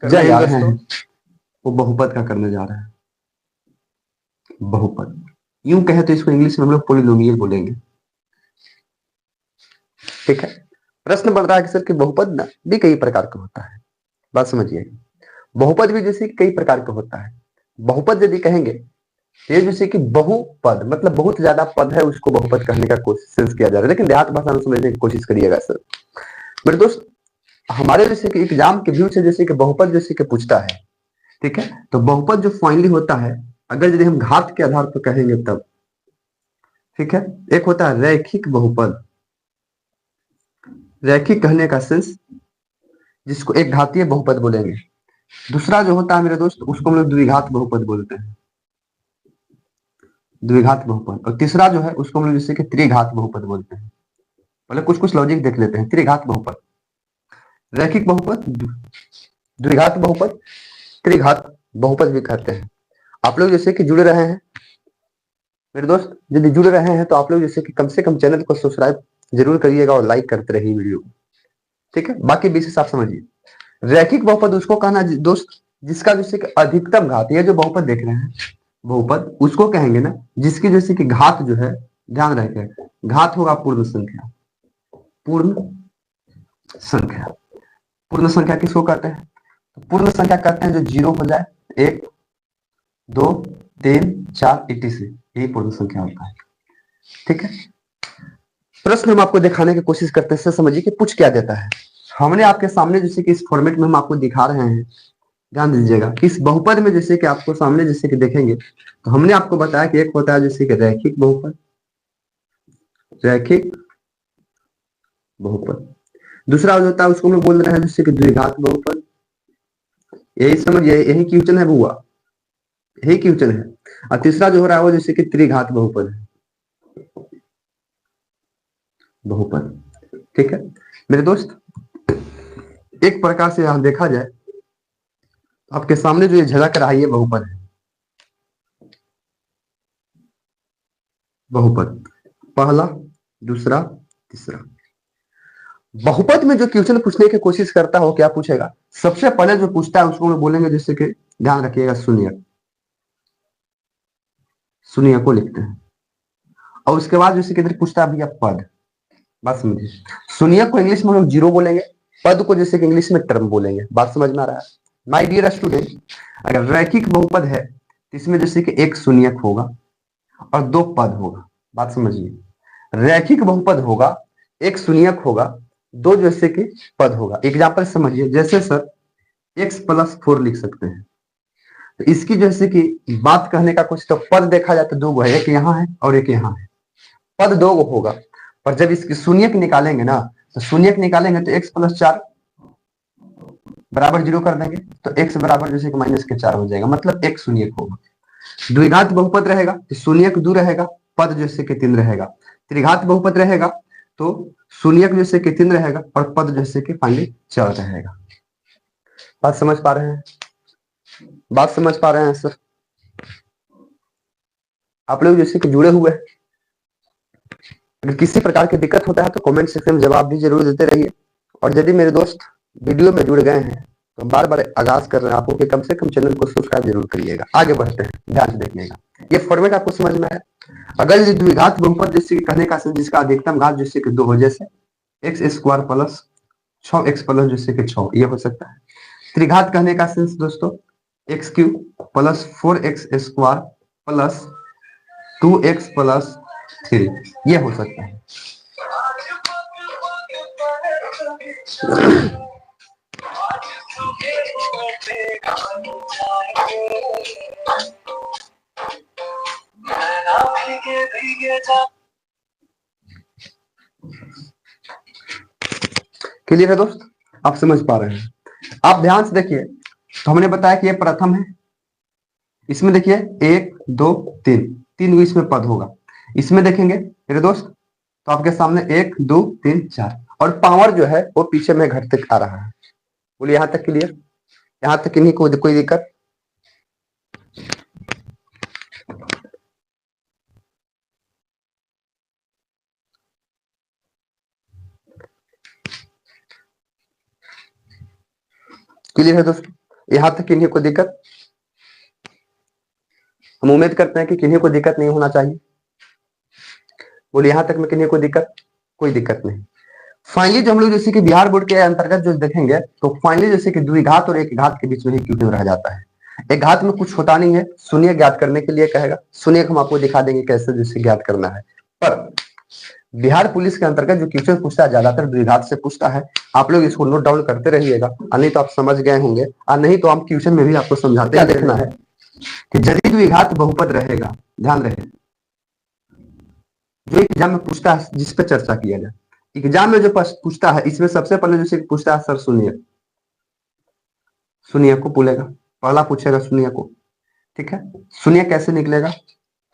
करने जा रहे हैं वो बहुपद का करने जा रहे हैं। बहुपद यूं कहे तो इसको इंग्लिश में हम लोग पोलिनोमियल बोलेंगे। ठीक है। प्रश्न बढ़ रहा है कि सर कि बहुपद ना भी कई प्रकार का होता है। बात समझिए, बहुपद भी जैसे कई प्रकार का होता है। बहुपद यदि कहेंगे ये जैसे कि बहुपद मतलब बहुत ज्यादा पद है उसको बहुपद कहने का कोशिश किया जा रहा है, लेकिन देहात भाषा में समझने की कोशिश करिएगा सर। मेरे दोस्त हमारे जैसे कि एग्जाम के व्यू से जैसे कि बहुपद जैसे कि पूछता है, ठीक है, तो बहुपद जो फाइनली होता है अगर यदि हम घात के आधार पर कहेंगे तब, ठीक है, एक होता है रैखिक बहुपद। रैखिक कहने का सेंस जिसको एक घातीय बहुपद बोलेंगे। दूसरा जो होता है मेरे दोस्त उसको हम लोग द्विघात बहुपद बोलते हैं, द्विघात बहुपद। और तीसरा जो है उसको हम लोग जैसे कि त्रिघात बहुपद बोलते हैं। मतलब कुछ कुछ लॉजिक देख लेते हैं। त्रिघात बहुपद, रैखिक बहुपद, द्विघात बहुपद, त्रिघात बहुपद भी कहते हैं। आप लोग जैसे कि जुड़ रहे हैं मेरे दोस्त, यदि जुड़ रहे हैं तो आप लोग जैसे कि कम से कम चैनल को सब्सक्राइब जरूर करिएगा और लाइक करते रहिए वीडियो को। ठीक है, बाकी विशेष आप समझिए। रैखिक बहुपद उसको कहना दोस्त जिसका जैसे कि अधिकतम घात, ये जो बहुपद देख रहे हैं बहुपद उसको कहेंगे ना जिसकी जैसे कि घात जो है, ध्यान रखें घात होगा पूर्ण संख्या। पूर्ण संख्या, पूर्ण संख्या किसको कहते हैं? पूर्ण संख्या कहते हैं जो जीरो हो जाए, एक दो तीन चार इटी से, यही पूर्ण संख्या होता है। ठीक है, प्रश्न हम आपको दिखाने की कोशिश करते हैं, समझिए कि पूछ क्या देता है। हमने आपके सामने जैसे कि इस फॉर्मेट में हम आपको दिखा रहे हैं, ध्यान दीजिएगा इस बहुपद में जैसे कि आपको सामने जैसे कि देखेंगे तो हमने आपको बताया कि एक होता है जैसे कि रैखिक बहुपद, रैखिक बहुपद। दूसरा जो होता है उसको हम लोग बोल रहे हैं जैसे कि द्विघात बहुपद। यही समझिए, यही क्वेश्चन है बुआ, यही क्वेश्चन है। और तीसरा जो हो रहा है वो जैसे कि त्रिघात बहुपद है, बहुपद। ठीक है मेरे दोस्त, एक प्रकार से यहां देखा जाए आपके सामने जो ये झलक रहा है ये बहुपद है, बहुपद पहला दूसरा तीसरा। बहुपद में जो क्वेश्चन पूछने की कोशिश करता हो क्या पूछेगा, सबसे पहले जो पूछता है उसको हम बोलेंगे जैसे कि ध्यान रखिएगा शून्यक, शून्य को लिखते हैं। और उसके बाद जैसे कि इधर पूछता है भैया पद। बात समझिए, शून्य को इंग्लिश में हम लोग जीरो बोलेंगे, पद को जैसे कि इंग्लिश में टर्म बोलेंगे। बात समझ में आ रहा है माय डियर स्टूडेंट? अगर रैखिक बहुपद है तो इसमें जैसे कि एक शून्यक होगा और दो पद होगा। बात समझिए, रैखिक बहुपद होगा, एक शून्यक होगा, दो जैसे कि पद होगा। एग्जाम्पल समझिए, जैसे सर x+4 लिख सकते हैं, तो इसकी जैसे कि बात कहने का कुछ तो पद देखा जाए तो दो गो है, एक यहाँ है और एक यहाँ है, पद दो गो होगा। पर जब इसकी शून्यक निकालेंगे ना तो शून्यक निकालेंगे तो x+4 बराबर जीरो कर देंगे तो x बराबर जैसे कि -4 हो जाएगा, मतलब एक शून्यक होगा। द्विघात बहुपद रहेगा तो शून्यक दो रहेगा, पद जैसे कि तीन रहेगा। त्रिघात बहुपद रहेगा तो शून्यक जैसे कि तीन रहेगा और पद जैसे कि फाइनली 4 रहेगा। बात समझ पा रहे हैं? बात समझ पा रहे हैं सर? आप लोग जैसे कि जुड़े हुए हैं, अगर किसी प्रकार की दिक्कत होता है तो कमेंट सेक्शन में जवाब भी जरूर देते रहिए। और यदि मेरे दोस्त वीडियो में जुड़ गए हैं तो बार बार आगाज कर रहे हैं आपको कि कम से कम चैनल को सब्सक्राइब जरूर करिएगा। आगे बढ़ते हैं, ध्यान से देखिएगा, ये फॉर्मेट आपको समझ में आया? अगर ये द्विघात बहुपद जैसे कि कहने का जिसका अधिकतम घात जैसे कि 2 हो, जैसे x² प्लस 6x प्लस जैसे कि 6, ये हो सकता है। त्रिघात कहने का सेंस दोस्तों x³ plus 4x² plus 2x plus 3, ये हो सकता है। क्लियर है दोस्त? आप समझ पा रहे हैं? आप ध्यान से देखिए, तो हमने बताया कि ये प्रथम है, इसमें देखिए 1 2 3, तीन इसमें पद होगा। इसमें देखेंगे मेरे दोस्त तो आपके सामने 1 2 3 4 और पावर जो है वो पीछे में घटते आ रहा है। बोलिए यहां तक क्लियर? यहां तक इन्हीं को कोई दिक्कत? क्लियर है दोस्तों? यहां तक किन्हीं को दिक्कत? हम उम्मीद करते हैं कि किन्हीं को दिक्कत नहीं होना चाहिए। बोले यहां तक में किन्हीं को दिक्कत? कोई दिक्कत नहीं। फाइनली जो हम लोग जैसे कि बिहार बोर्ड के अंतर्गत जो देखेंगे तो फाइनली जैसे कि द्विघात और एक घात के बीच में ही क्वेश्चन रह जाता है। एक घात में कुछ होता नहीं है, शून्य ज्ञात करने के लिए कहेगा, शून्य हम आपको दिखा देंगे कैसे जैसे ज्ञात करना है। पर बिहार पुलिस के अंतर्गत जो क्वेश्चन पूछता है ज्यादातर द्विघात से पूछता है। आप लोग इसको नोट डाउन करते रहिएगा, नहीं तो आप समझ गए होंगे, और नहीं तो हम क्वेश्चन में भी आपको समझाते हैं। देखना है कि यदि द्विघात बहुपद रहेगा, ध्यान रहे जो एग्जाम में पूछता है जिस पर चर्चा किया जाए। एग्जाम में जो पूछता है इसमें सबसे पहले जैसे पूछता है सर शून्य, शून्य को बोलेगा, पहला पूछेगा शून्य को। ठीक है, शून्य कैसे निकलेगा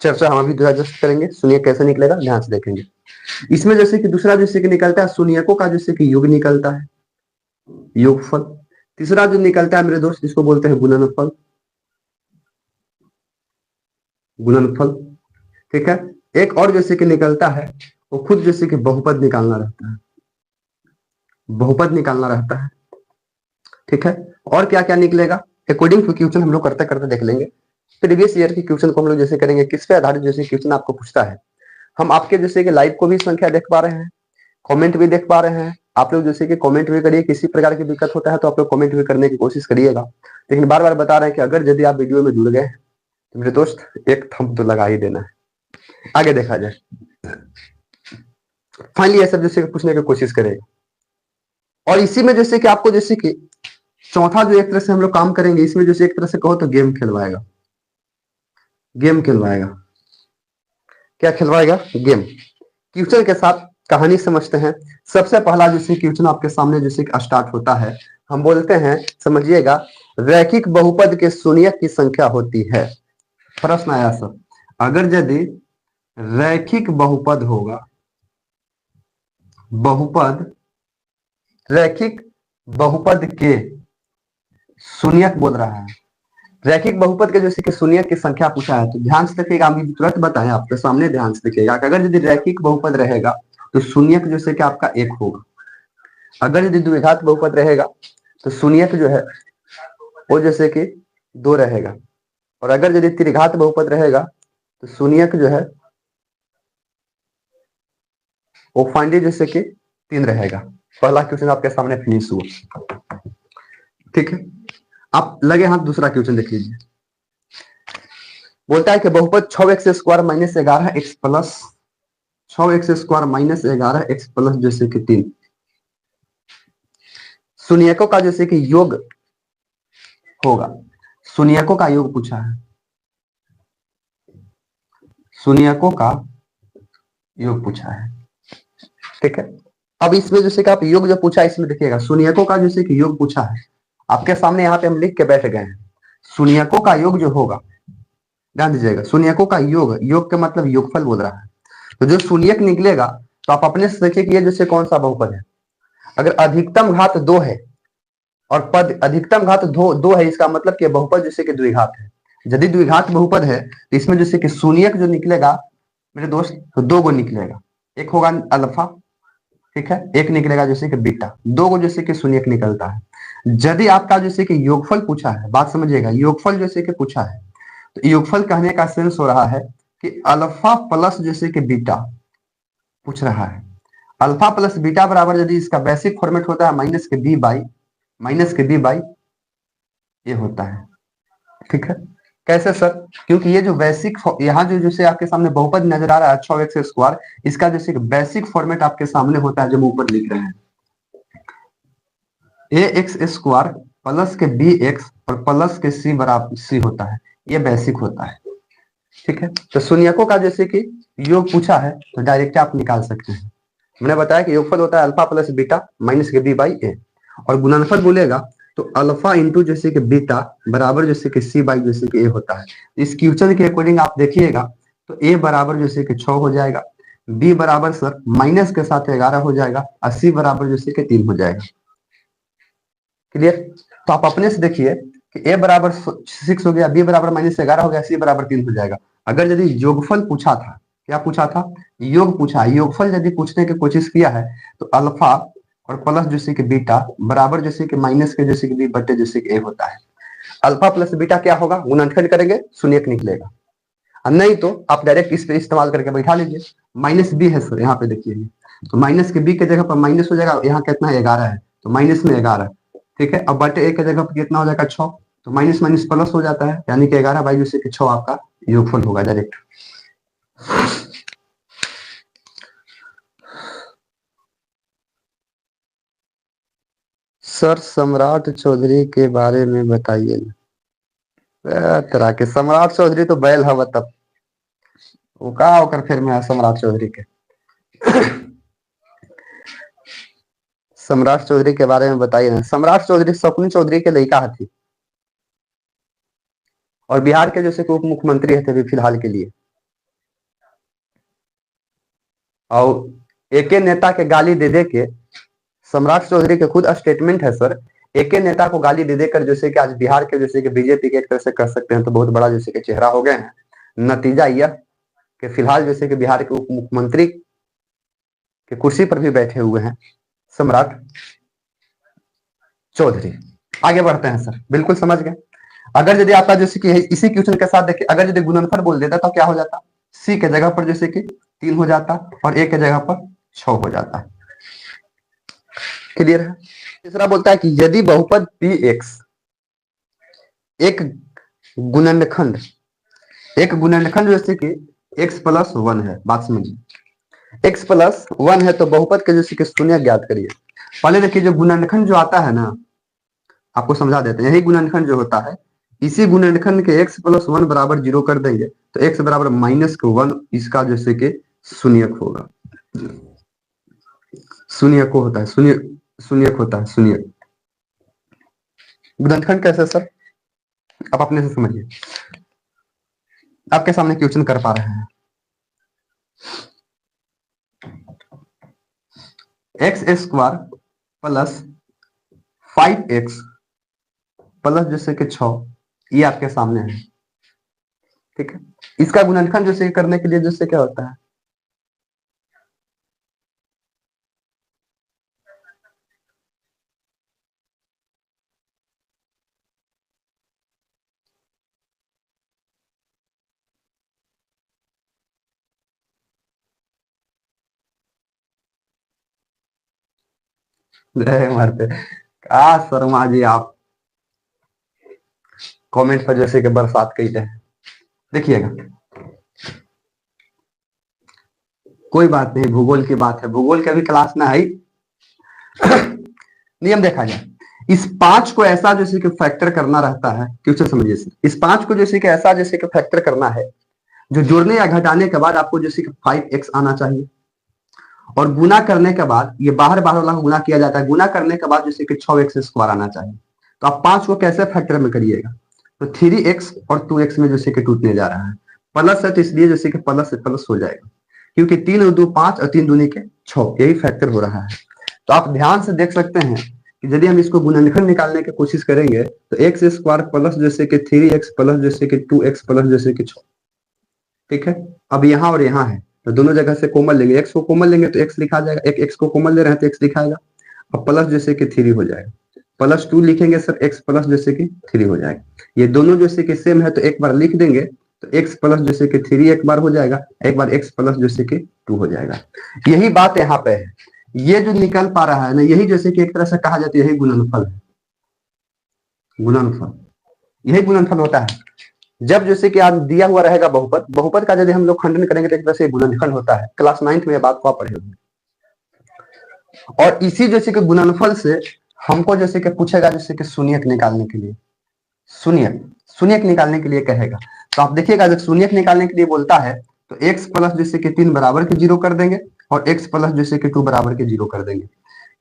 चर्चा हम अभी जस्ट करेंगे। शून्य कैसे निकलेगा ध्यान से देखेंगे। इसमें जैसे कि दूसरा जैसे कि निकलता है शून्यकों का जैसे कि योग निकलता है, योगफल। तीसरा जो निकलता है मेरे दोस्त जिसको बोलते हैं गुणनफल, गुणनफल। ठीक है, एक और जैसे कि निकलता है वो खुद जैसे कि बहुपद निकालना रहता है, बहुपद निकालना रहता है। ठीक है, और क्या क्या निकलेगा अकॉर्डिंग टू क्वेश्चन हम लोग करते करते देख लेंगे। प्रीवियस ईयर के क्वेश्चन को हम लोग जैसे करेंगे, किस पे आधारित जैसे क्वेश्चन आपको पूछता है। हम आपके जैसे कि लाइव को भी संख्या देख पा रहे हैं, कमेंट भी देख पा रहे हैं। आप लोग जैसे कि कमेंट भी करिए, किसी प्रकार की दिक्कत होता है तो आप लोग कमेंट भी करने की कोशिश करिएगा। लेकिन बार बार बता रहे हैं कि अगर यदि आप वीडियो में जुड़ गए तो मेरे दोस्त एक थंब तो लगा ही देना है। आगे देखा जाए, फाइनली ये सब जैसे पूछने की कोशिश करेगा। और इसी में जैसे कि आपको जैसे कि चौथा जो एक तरह से हम लोग काम करेंगे, इसमें जैसे एक तरह से कहो तो गेम खिलवाएगा, गेम खिलवाएगा। क्या खिलवाएगा? गेम। क्वेश्चन के साथ कहानी समझते हैं। सबसे पहला जैसे क्वेश्चन आपके सामने जैसे स्टार्ट होता है, हम बोलते हैं समझिएगा, रैखिक बहुपद के शून्यक की संख्या होती है। प्रश्न आया सर, अगर यदि रैखिक बहुपद होगा, बहुपद, रैखिक बहुपद के शून्यक बोल रहा है, रैखिक बहुपद के जैसे कि शून्यक की संख्या पूछा है तो ध्यान से देखिएगा, हम तुरंत बताएं आपके सामने, ध्यान से देखिएगा। अगर यदि रैखिक बहुपद रहेगा तो शून्यक जैसे कि आपका एक होगा। अगर यदि द्विघात बहुपद रहेगा तो शून्यक जो है वो जैसे कि दो रहेगा। और अगर यदि त्रिघात बहुपद रहेगा तो शून्यक जो है वो फाइनली जैसे कि तीन रहेगा। पहला क्वेश्चन आपके सामने फिनिश हुआ। ठीक है, आप लगे हाथ दूसरा क्वेश्चन देख लीजिए। बोलता है कि बहुपद 6x² minus 11x plus 6x² minus 11x plus जैसे कि 3 शून्यकों का जैसे कि योग होगा। शून्यकों का योग पूछा है, शून्यकों का योग पूछा है। ठीक है, अब इसमें जैसे कि आप योग जो पूछा है इसमें देखिएगा, शून्यकों का जैसे कि योग पूछा है आपके सामने, यहाँ पे हम लिख के बैठ गए हैं। शून्यकों का योग जो होगा, ध्यान दीजिएगा, शून्यकों का योग, योग का मतलब योगफल बोल रहा है। तो जो शून्यक निकलेगा तो आप अपने से देखिए कि ये जैसे कौन सा बहुपद है। अगर अधिकतम घात 2 है और पद अधिकतम घात दो है, इसका मतलब कि बहुपद जैसे कि द्विघात है। यदि द्विघात बहुपद है तो इसमें जैसे कि शून्यक जो निकलेगा मेरे दोस्त तो 2 गो निकलेगा। एक होगा अल्फा, ठीक है, एक निकलेगा जैसे कि बीटा, 2 गो जैसे कि शून्यक निकलता है। यदि आपका जैसे कि योगफल पूछा है, बात समझिएगा, योगफल जैसे कि पूछा है तो योगफल कहने का सेंस हो रहा है कि अल्फा प्लस जैसे कि बीटा पूछ रहा है। अल्फा प्लस बीटा बराबर यदि इसका बेसिक फॉर्मेट होता है माइनस के बी बाई ये होता है। ठीक है, कैसे सर? क्योंकि ये जो बेसिक यहाँ जो जैसे आपके सामने बहुपद नजर आ रहा है 6x², इसका जैसे बेसिक फॉर्मेट आपके सामने होता है जो हम ऊपर लिख रहे हैं, ax² प्लस के bx और प्लस के c बराबर c होता है, ये बेसिक होता है। ठीक है, तो शून्यकों का जैसे कि योग पूछा है तो डायरेक्ट आप निकाल सकते हैं। मैंने बताया कि योगफल होता है अल्फा प्लस बीटा माइनस के बी बाई ए, और गुणनफल बोलेगा तो अल्फा इंटू जैसे कि बीटा बराबर जैसे कि सी बाई जैसे कि ए होता है। इस क्वेश्चन के अकॉर्डिंग आप देखिएगा तो ए बराबर जैसे कि 6 हो जाएगा, बी बराबर सर माइनस के साथ 11 हो जाएगा, और सी बराबर जैसे कि 3 हो जाएगा। क्लियर? तो आप अपने से देखिए कि ए बराबर 6 हो गया, बी बराबर माइनस 11 हो गया, सी बराबर 3 हो जाएगा। अगर यदि योगफल पूछा था, क्या पूछा था? योग पूछा है। योगफल यदि पूछने की कोशिश किया है तो अल्फा और प्लस जैसे कि बीटा बराबर जैसे कि माइनस के जैसे कि बी बट्टे जैसे कि ए होता है। अल्फा प्लस बीटा क्या होगा, गुणनखंड करेंगे शून्यक निकलेगा। नहीं तो आप डायरेक्ट इस पे इस्तेमाल करके बैठा लीजिए। माइनस बी है सर, यहाँ पे देखिए, तो माइनस के बी के जगह पर माइनस हो जाएगा, यहाँ कितना है 11 है, तो माइनस में 11, ठीक है। अब बटे ए के जगह पर कितना हो जाएगा 6, तो माइनस माइनस प्लस हो जाता है, यानी कि 11 बाई जैसे कि 6 आपका योगफल होगा डायरेक्ट। सर सम्राट चौधरी के बारे में बताइए ना। तरह के सम्राट चौधरी तो बैल हवा तब वो का होकर फिर मैं सम्राट चौधरी के सम्राट चौधरी के बारे में बताइए ना। सम्राट चौधरी शकुनी चौधरी के लड़का थी और बिहार के जैसे उप मुख्यमंत्री थे अभी फिलहाल के लिए। और एक नेता के गाली दे दे के, सम्राट चौधरी के खुद स्टेटमेंट है सर, एक नेता को गाली दे देकर जैसे कि आज बिहार के जैसे कि बीजेपी के एक तरह से कह सकते हैं तो बहुत बड़ा जैसे कि चेहरा हो गए हैं। नतीजा यह कि फिलहाल जैसे कि बिहार के उप मुख्यमंत्री के कुर्सी पर भी बैठे हुए हैं सम्राट चौधरी। आगे बढ़ते हैं सर, बिल्कुल समझ गए। अगर यदि आपका जैसे कि इसी क्वेश्चन के साथ देखिए, अगर यदि गुणनफल बोल देता तो क्या हो जाता, सी के जगह पर जैसे कि 3 हो जाता और ए के जगह पर 6 हो जाता। क्लियर है। तीसरा बोलता है कि यदि बहुपद पी एक्स एक गुणनखंड जैसे कि x प्लस 1 है, बात समझिए, x प्लस 1 है तो बहुपद के जैसे कि शून्य ज्ञात करिए। पहले देखिए जो गुणनखंड जो आता है ना, आपको समझा देते हैं, यही गुणनखंड जो होता है, इसी गुणनखंड के x प्लस 1 बराबर 0 कर देंगे तो x बराबर माइनस के 1, इसका जैसे कि शून्यक होगा। शून्यक को होता है, शून्यक होता है, शून्यक गुणनखंड कैसे सर, आप अपने से समझिए, आपके सामने क्वेश्चन कर पा रहे हैं। X square plus 5x plus जैसे कि 6, ये आपके सामने है, ठीक है। इसका गुणनखंड जैसे करने के लिए जैसे क्या होता है, मारते आ शर्मा जी, आप कमेंट पर जैसे कि बरसात कहते हैं। देखिएगा, कोई बात नहीं, भूगोल की बात है, भूगोल की अभी क्लास ना है। नियम देखा जाए, इस 5 को ऐसा जैसे कि फैक्टर करना रहता है, क्वेश्चन समझिए सर, इस 5 को जैसे कि ऐसा जैसे कि फैक्टर करना है जो जोड़ने या घटाने के बाद आपको जैसे कि 5x आना चाहिए, और गुना करने के बाद ये बाहर बाहर वाला गुना किया जाता है, गुना करने के बाद जैसे कि 6x स्क्वायर आना चाहिए। तो आप 5 को कैसे फैक्टर में करिएगा, तो 3x और 2x में जैसे कि टूटने जा रहा है, प्लस है तो इसलिए जैसे कि प्लस से प्लस हो जाएगा, क्योंकि 3 और 2 5 और 3 दूनी के 6, यही फैक्टर हो रहा है। तो आप ध्यान से देख सकते हैं कि यदि हम इसको गुणनखंड निकालने की कोशिश करेंगे तो एक्स स्क्वायर प्लस जैसे कि 3x प्लस जैसे कि 2x प्लस जैसे कि 6, ठीक है। अब यहाँ और यहाँ है तो दोनों जगह से कॉमन लेंगे, x को कॉमन लेंगे तो x लिखा जाएगा, एक x को कॉमन ले रहे हैं तो x लिखाएगा, अब प्लस जैसे कि 3 हो जाएगा, प्लस 2 लिखेंगे सर, x प्लस जैसे कि 3 हो जाएगा। ये दोनों जैसे कि सेम है तो एक बार लिख देंगे तो x प्लस जैसे कि 3 एक बार हो जाएगा, एक बार x प्लस जैसे कि 2 हो जाएगा। यही बात यहाँ पे है, ये जो निकल पा रहा है ना, यही जैसे कि एक तरह से कहा जाता है यही गुणनफल है, गुणनफल, यही गुणनफल होता है। जब जैसे कि आज दिया हुआ रहेगा बहुपद, बहुपद का यदि हम लोग खंडन करेंगे तो एक तरह से गुणनखंड होता है, क्लास 9th में ये बात को आप पढ़े होंगे। और इसी जैसे कि गुणनफल से हमको जैसे कि पूछेगा जैसे कि शून्यक निकालने के लिए, शून्यक निकालने के लिए कहेगा, तो आप देखिएगा जब शून्यक निकालने के लिए बोलता है तो x प्लस जैसे कि 3 बराबर के 0 कर देंगे और x प्लस जैसे कि 2 बराबर के 0 कर देंगे,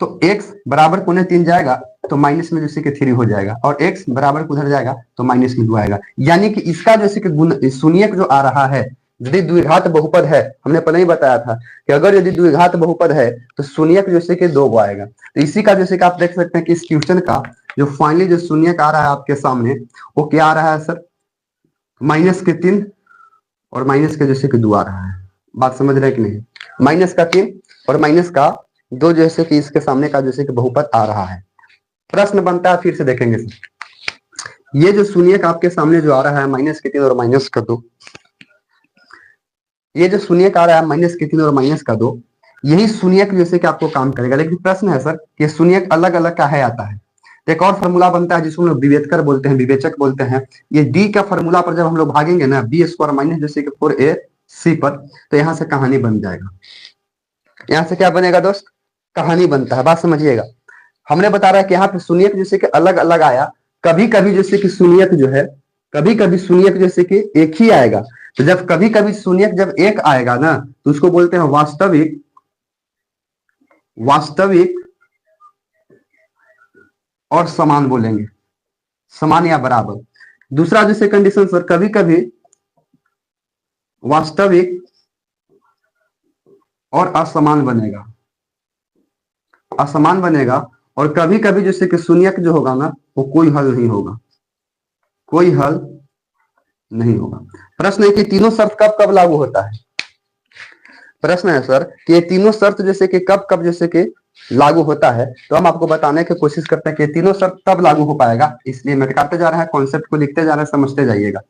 तो x बराबर कोने 3 जाएगा तो माइनस में जैसे कि 3 हो जाएगा, और x बराबर उधर जाएगा तो माइनस में 2 आएगा। यानी कि इसका जैसे कि गुण शून्यक जो आ रहा है, यदि द्विघात बहुपद है, हमने पहले ही बताया था कि अगर यदि द्विघात बहुपद है तो शून्यक जैसे कि 2 आएगा। तो इसी का जैसे कि आप देख सकते हैं कि इस क्वेश्चन का जो फाइनली जो शून्यक आ रहा है आपके सामने, वो क्या आ रहा है सर, माइनस के 3 और माइनस के जैसे कि 2 आ रहा है। बात समझ रहे हैं कि नहीं, माइनस का 3 और माइनस का 2 जैसे कि इसके सामने का जैसे कि बहुपद आ रहा है। प्रश्न बनता है, फिर से देखेंगे सर, ये जो शून्यक आपके सामने जो आ रहा है माइनस के 3 और माइनस का 2, ये जो शून्यक आ रहा है माइनस के 3 और माइनस का 2, यही शून्यक जैसे कि आपको काम करेगा। लेकिन प्रश्न है सर कि शून्यक अलग अलग काहे आता है। तो एक और फॉर्मूला बनता है जिसको हम लोग विवेचक बोलते हैं, विवेचक बोलते हैं। ये डी का फॉर्मूला पर जब हम लोग भागेंगे ना, बी स्क्वायर माइनस जैसे कि 4ac पर, तो यहाँ से कहानी बन जाएगा। यहाँ से क्या बनेगा दोस्त, कहानी बनता है। बात समझिएगा, हमने बता रहा है कि यहाँ पे शून्यक जैसे कि अलग अलग आया, कभी कभी जैसे कि शून्यक जो है, कभी कभी शून्यक जैसे कि एक ही आएगा। तो जब कभी कभी शून्यक जब एक आएगा ना, तो उसको बोलते हैं वास्तविक, वास्तविक और समान बोलेंगे, समान या बराबर। दूसरा जैसे कंडीशन सर, कभी कभी वास्तविक और असमान बनेगा, असमान बनेगा। और कभी कभी जैसे कि शून्यक जो होगा ना, वो कोई हल नहीं होगा, कोई हल नहीं होगा। प्रश्न है कि तीनों शर्त कब कब लागू होता है। प्रश्न है सर कि ये तीनों शर्त जैसे कि कब कब जैसे कि लागू होता है। तो हम आपको बताने की कोशिश करते हैं कि तीनों शर्त तब लागू हो पाएगा, इसलिए मिटाते जा रहे हैं, कॉन्सेप्ट को लिखते जा रहे हैं, समझते जाइएगा।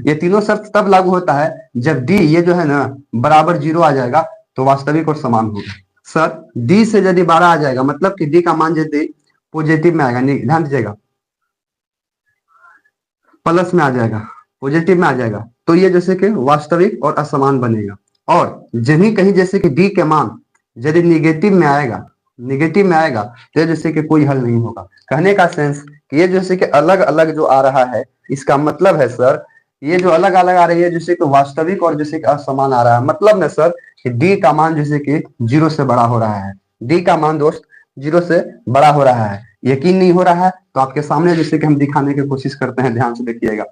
ये तीनों शर्त तब लागू होता है जब डी ये जो है ना बराबर 0 आ जाएगा, तो वास्तविक और समान होगा। सर डी से यदि 12 आ जाएगा, मतलब कि डी का मान यदि पॉजिटिव में आएगा, ध्यान दीजिएगा, प्लस में आ जाएगा, पॉजिटिव में आ जाएगा, तो ये जैसे कि वास्तविक और असमान बनेगा। और जहीं कहीं जैसे कि डी के मान यदि निगेटिव में आएगा, निगेटिव में आएगा, तो ये जैसे कि कोई हल नहीं होगा। कहने का सेंस कि ये जैसे कि अलग अलग जो आ रहा है, इसका मतलब है सर ये जो अलग अलग आ रही है जैसे कि वास्तविक और जैसे कि असमान आ रहा है, मतलब ना सर कि डी का मान जैसे कि 0 से बड़ा हो रहा है, डी का मान दोस्त 0 से बड़ा हो रहा है। यकीन नहीं हो रहा है तो आपके सामने जैसे कि हम दिखाने की कोशिश करते हैं, ध्यान से देखिएगा।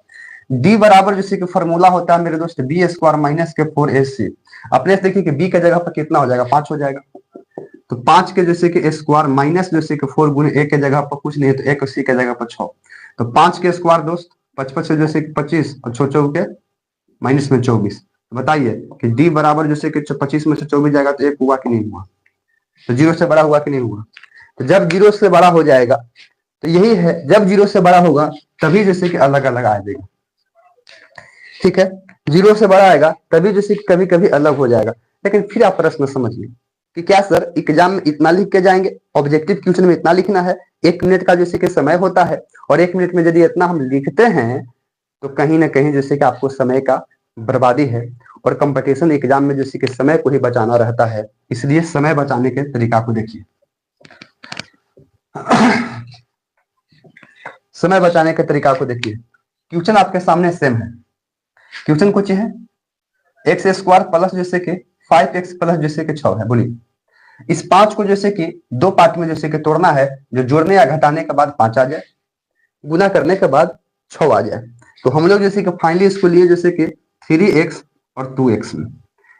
डी बराबर जैसे कि फॉर्मूला होता है मेरे दोस्त बी स्क्वायर माइनस के 4ac। अपने से देखिए कि बी के जगह पर कितना हो जाएगा, 5 हो जाएगा। तो 5 के जैसे कि स्क्वायर माइनस जैसे कि 4 गुने ए के जगह पर कुछ नहीं है, तो एक सी के जगह पर 6। तो 5 के स्क्वायर दोस्त 55 से जैसे कि 25 और 6 चौके माइनस में 24। तो बताइए कि डी बराबर जैसे कि 25 में से 24 जाएगा तो एक हुआ कि नहीं हुआ, तो 0 से बड़ा हुआ कि नहीं हुआ। तो जब 0 से बड़ा हो जाएगा, तो यही है, जब 0 से बड़ा होगा तभी जैसे कि अलग अलग आ जाएगा। ठीक है, 0 से बड़ा आएगा तभी जैसे कि कभी कभी अलग हो जाएगा। लेकिन फिर आप प्रश्न समझिए कि क्या सर एग्जाम में इतना लिख के जाएंगे, ऑब्जेक्टिव क्वेश्चन में इतना लिखना है, 1 मिनट का जैसे कि समय होता है, और 1 मिनट में यदि इतना हम लिखते हैं तो कहीं ना कहीं जैसे कि आपको समय का बर्बादी है। और कंपटीशन एग्जाम में जैसे कि समय को ही बचाना रहता है, इसलिए समय बचाने के तरीका को देखिए। समय बचाने के तरीका को देखिए। क्वेश्चन आपके सामने सेम है, क्वेश्चन कुछ है एक्स स्क्वायर प्लस जैसे कि 5x प्लस जैसे कि 6 है। बोलिए इस 5 को जैसे कि 2 पार्ट में जैसे कि तोड़ना है, जो जोड़ने या घटाने के बाद 5 आ जाए, गुना करने के बाद 6 आ जाए। तो हम लोग जैसे कि फाइनली इसको लिए जैसे कि 3x और 2x में,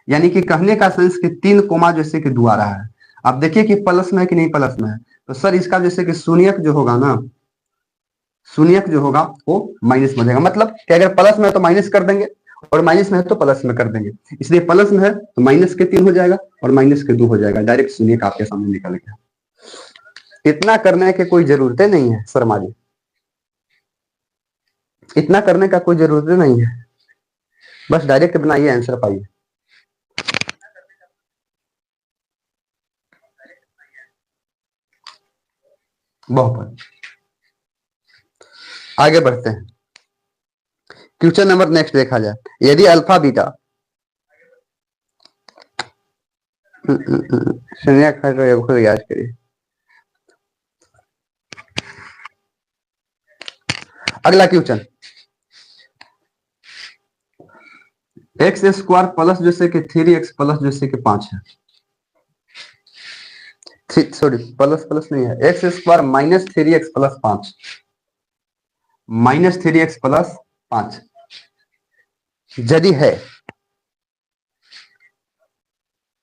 यानी कि कहने का सेंस कि 3 कोमा जैसे कि 2 आ रहा है। आप देखिए कि प्लस में है कि नहीं प्लस में है। तो सर इसका जैसे कि शून्यक जो होगा ना, शून्यक जो होगा वो माइनस में जाएगा, मतलब कि अगर प्लस में है तो माइनस कर देंगे, और माइनस में है तो प्लस में कर देंगे। इसलिए प्लस में है तो माइनस के 3 हो जाएगा और माइनस के 2 हो जाएगा, डायरेक्ट शून्यक आपके सामने निकल गया। इतना करने की कोई जरूरत नहीं है शर्मा जी, इतना करने का कोई जरूरत नहीं है, बस डायरेक्ट बनाइए, आंसर पाइए। बहुत आगे बढ़ते हैं, क्वेश्चन नंबर नेक्स्ट देखा जाए। यदि अल्फा बीटा शून्य को याद करिए। अगला क्वेश्चन, एक्स स्क्वायर प्लस जैसे कि 3x प्लस जैसे कि 5 है, सॉरी प्लस प्लस नहीं है, x square minus 3x plus 5, minus 3x plus 5 यदि है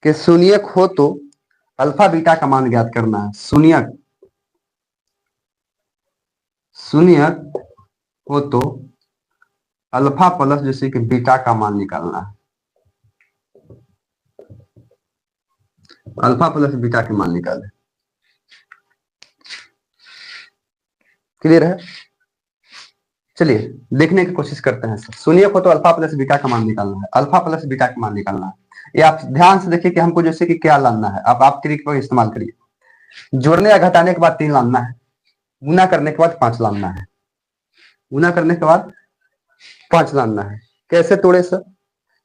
कि शून्यक हो तो अल्फा बीटा का मान ज्ञात करना है। शून्यक, शून्यक हो तो अल्फा प्लस जैसे कि बीटा का मान निकालना है, अल्फा प्लस बीटा के मान निकाले। क्लियर है, चलिए देखने की कोशिश करते हैं सर। सुनिए को तो अल्फा प्लस बीटा का मान निकालना है, अल्फा प्लस बीटा का मान निकालना है। ये आप ध्यान से देखिए कि हमको जैसे कि क्या लाना है। अब आप ट्रिक को इस्तेमाल करिए। जोड़ने या घटाने के बाद 3 लाना है, गुना करने के बाद 5 लाना है, गुना करने के बाद 5 लाना है। कैसे तोड़े सर?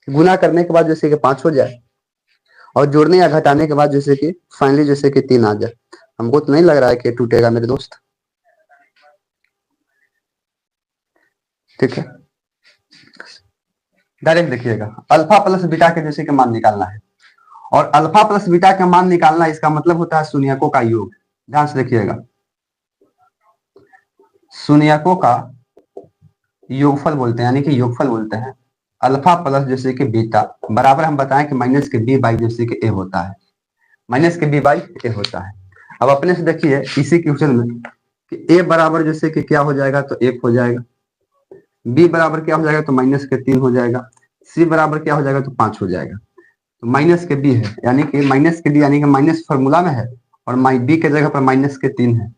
गुना करने के बाद जैसे कि 5 हो जाए और जोड़ने या घटाने के बाद जैसे कि फाइनली जैसे कि 3 आ जाए। हमको तो नहीं लग रहा है कि टूटेगा मेरे दोस्त। ठीक है, डायरेक्ट देखिएगा। अल्फा प्लस बीटा के जैसे कि मान निकालना है, और अल्फा प्लस बीटा का मान निकालना इसका मतलब होता है शून्यकों का योग। ध्यान से देखिएगा, शून्यकों का योगफल बोलते हैं, यानी कि योगफल बोलते हैं। अल्फा प्लस जैसे कि बीटा बराबर हम बताएं कि माइनस के बी बाई जैसे कि ए होता है, माइनस के बी बाई ए होता है। अब अपने से देखिए इसी क्वेश्चन में कि ए बराबर जैसे कि क्या हो जाएगा, तो 1 हो जाएगा। बी बराबर क्या हो जाएगा, तो माइनस के 3 हो जाएगा। सी बराबर क्या हो जाएगा, तो 5 हो जाएगा। तो माइनस के बी है, यानी कि माइनस के डी, यानी कि माइनस फॉर्मूला में है, और बी के जगह पर माइनस के 3 है।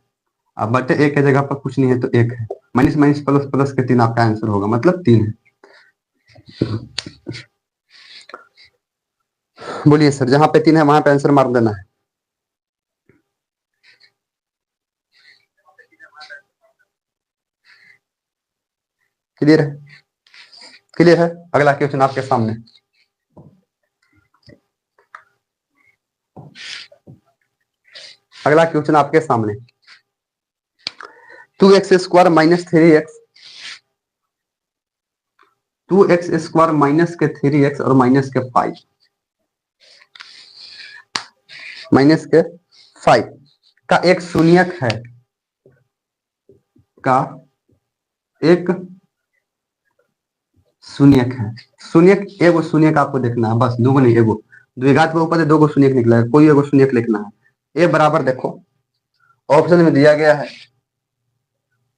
अब बटे ए के जगह पर कुछ नहीं है तो 1 है। माइनस माइनस प्लस प्लस के 3 आपका आंसर होगा, मतलब 3 है। बोलिए सर, जहां पे 3 है वहां पे आंसर मार देना है। क्लियर है? क्लियर है? अगला क्वेश्चन आपके सामने। अगला क्वेश्चन आपके सामने। 2x² minus 3x, 2x² minus के 3x और माइनस के 5, माइनस के 5 का एक शून्यक है, का एक शून्यक है। शून्यक एगो शून्यक आपको देखना है, बस दूगो नहीं, एगो। द्विघात बहुपद है, 2 गो शून्यक निकला है, कोई एगो शून्यक लिखना है। ए बराबर देखो ऑप्शन में दिया गया है,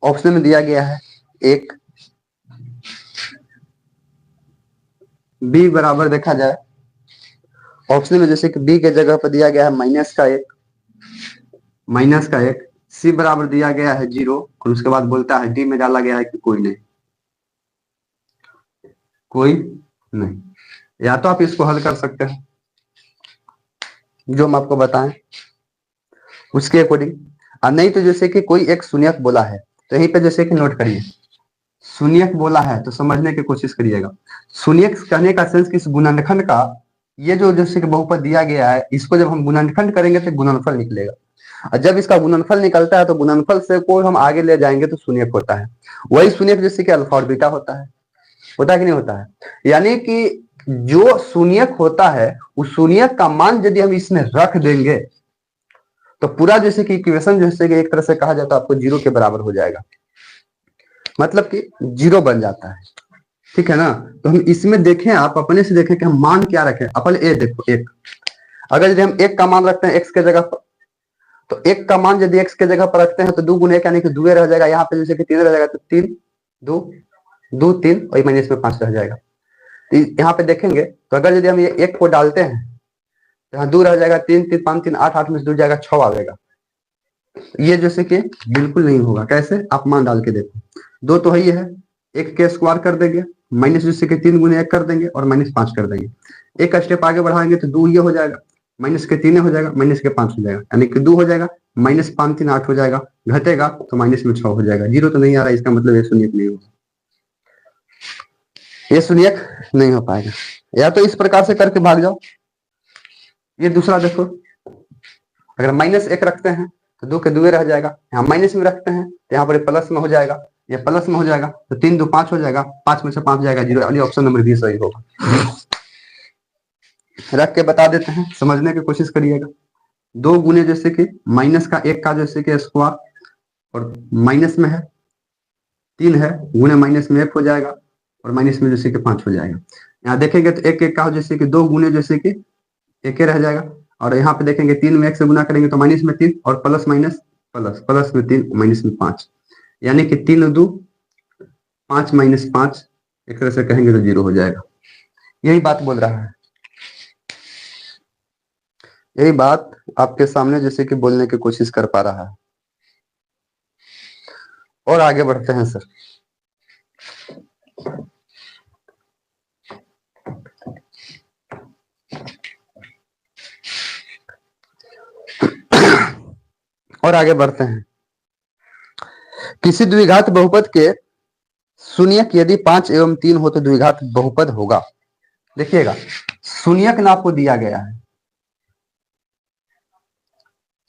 ऑप्शन में दिया गया है 1। बी बराबर देखा जाए ऑप्शन में जैसे कि बी के जगह पर दिया गया है माइनस का 1, माइनस का 1। सी बराबर दिया गया है 0, और उसके बाद बोलता है डी में डाला गया है कि कोई नहीं, कोई नहीं। या तो आप इसको हल कर सकते हैं जो हम आपको बताएं उसके अकॉर्डिंग, और नहीं तो जैसे कि कोई एक शून्यक बोला है तो यहीं पे जैसे कि नोट करिए। शून्यक बोला है तो समझने की कोशिश करिएगा। शून्यक कहने का सेंस किस गुणनखंड का, ये जो जैसे कि बहुपद दिया गया है, इसको जब हम गुणनखंड करेंगे तो गुणनफल निकलेगा, और जब इसका गुणनफल निकलता है तो गुणनफल से कोई हम आगे ले जाएंगे तो शून्यक होता है। वही शून्यक जैसे कि अल्फा और बीटा होता है कि नहीं होता है? यानी कि जो शून्यक होता है उस शून्यक का मान यदि हम इसमें रख देंगे तो पूरा जैसे कि इक्वेशन जैसे कि एक तरह से कहा जाता है आपको 0 के बराबर हो जाएगा, मतलब कि 0 बन जाता है। ठीक है ना? तो हम इसमें देखें, आप अपने से देखें कि हम मान क्या रखें। अपन ए देखो 1, अगर यदि हम 1 का मान रखते हैं एक्स के जगह पर, तो 1 का मान यदि एक्स के जगह पर रखते हैं तो 2 गुने 1 यानी कि 2 रह जाएगा। यहाँ पे जैसे कि 3 रह जाएगा तो 3 2 2 3 और माइनस में 5 रह जाएगा। तो यहाँ पे देखेंगे तो अगर यदि हम ये 1 को डालते हैं तो यहाँ 2 रह जाएगा, 3 3 5 3 8 8 में से 2 जाएगा 6 आएगा। ये जैसे कि बिल्कुल नहीं होगा। कैसे? आप मान डाल के देखो, 2 तो है ही है, 1 के स्क्वायर कर देंगे, माइनस जैसे कि 3 गुने 1 कर देंगे और माइनस 5 कर देंगे। एक स्टेप आगे बढ़ाएंगे तो 2 ये हो जाएगा, माइनस के 3 हो जाएगा, माइनस के 5 हो जाएगा, यानी कि 2 हो जाएगा, माइनस 5 3 8 हो जाएगा, घटेगा तो माइनस में 6 हो जाएगा। 0 तो नहीं आ रहा, इसका मतलब ये शून्यक नहीं होगा, ये शून्यक नहीं हो पाएगा। या तो इस प्रकार से करके भाग जाओ। ये दूसरा देखो, अगर माइनस 1 रखते हैं तो 2 के 2 रह जाएगा, यहाँ माइनस में रखते हैं तो यहाँ पर प्लस में हो जाएगा, ये प्लस में हो जाएगा तो 3 2 5 हो जाएगा, 5 में से 5 जाएगा 0, यानी ऑप्शन नंबर बी सही होगा। रख के बता देते हैं, समझने की कोशिश करिएगा। 2 गुने जैसे कि माइनस का 1 का जैसे कि स्क्वायर और माइनस में है 3 है, गुने माइनस में 1 हो जाएगा और माइनस में जैसे कि 5 हो जाएगा। यहाँ देखेंगे तो 1 1 का जैसे कि 2 गुने जैसे कि 1 रह जाएगा, और यहाँ पे देखेंगे 3 में 1 से गुना करेंगे तो माइनस में 3 और प्लस माइनस प्लस, प्लस में 3 माइनस में 5, यानी कि 3 2 5 माइनस 5, एक तरह से कहेंगे तो 0 हो जाएगा। यही बात बोल रहा है, यही बात आपके सामने जैसे कि बोलने की कोशिश कर पा रहा है। और आगे बढ़ते हैं सर। और आगे बढ़ते हैं। किसी द्विघात बहुपद के शून्यक यदि 5 एवं 3 हो तो द्विघात बहुपद होगा। देखिएगा, शून्यक ना आपको दिया गया है,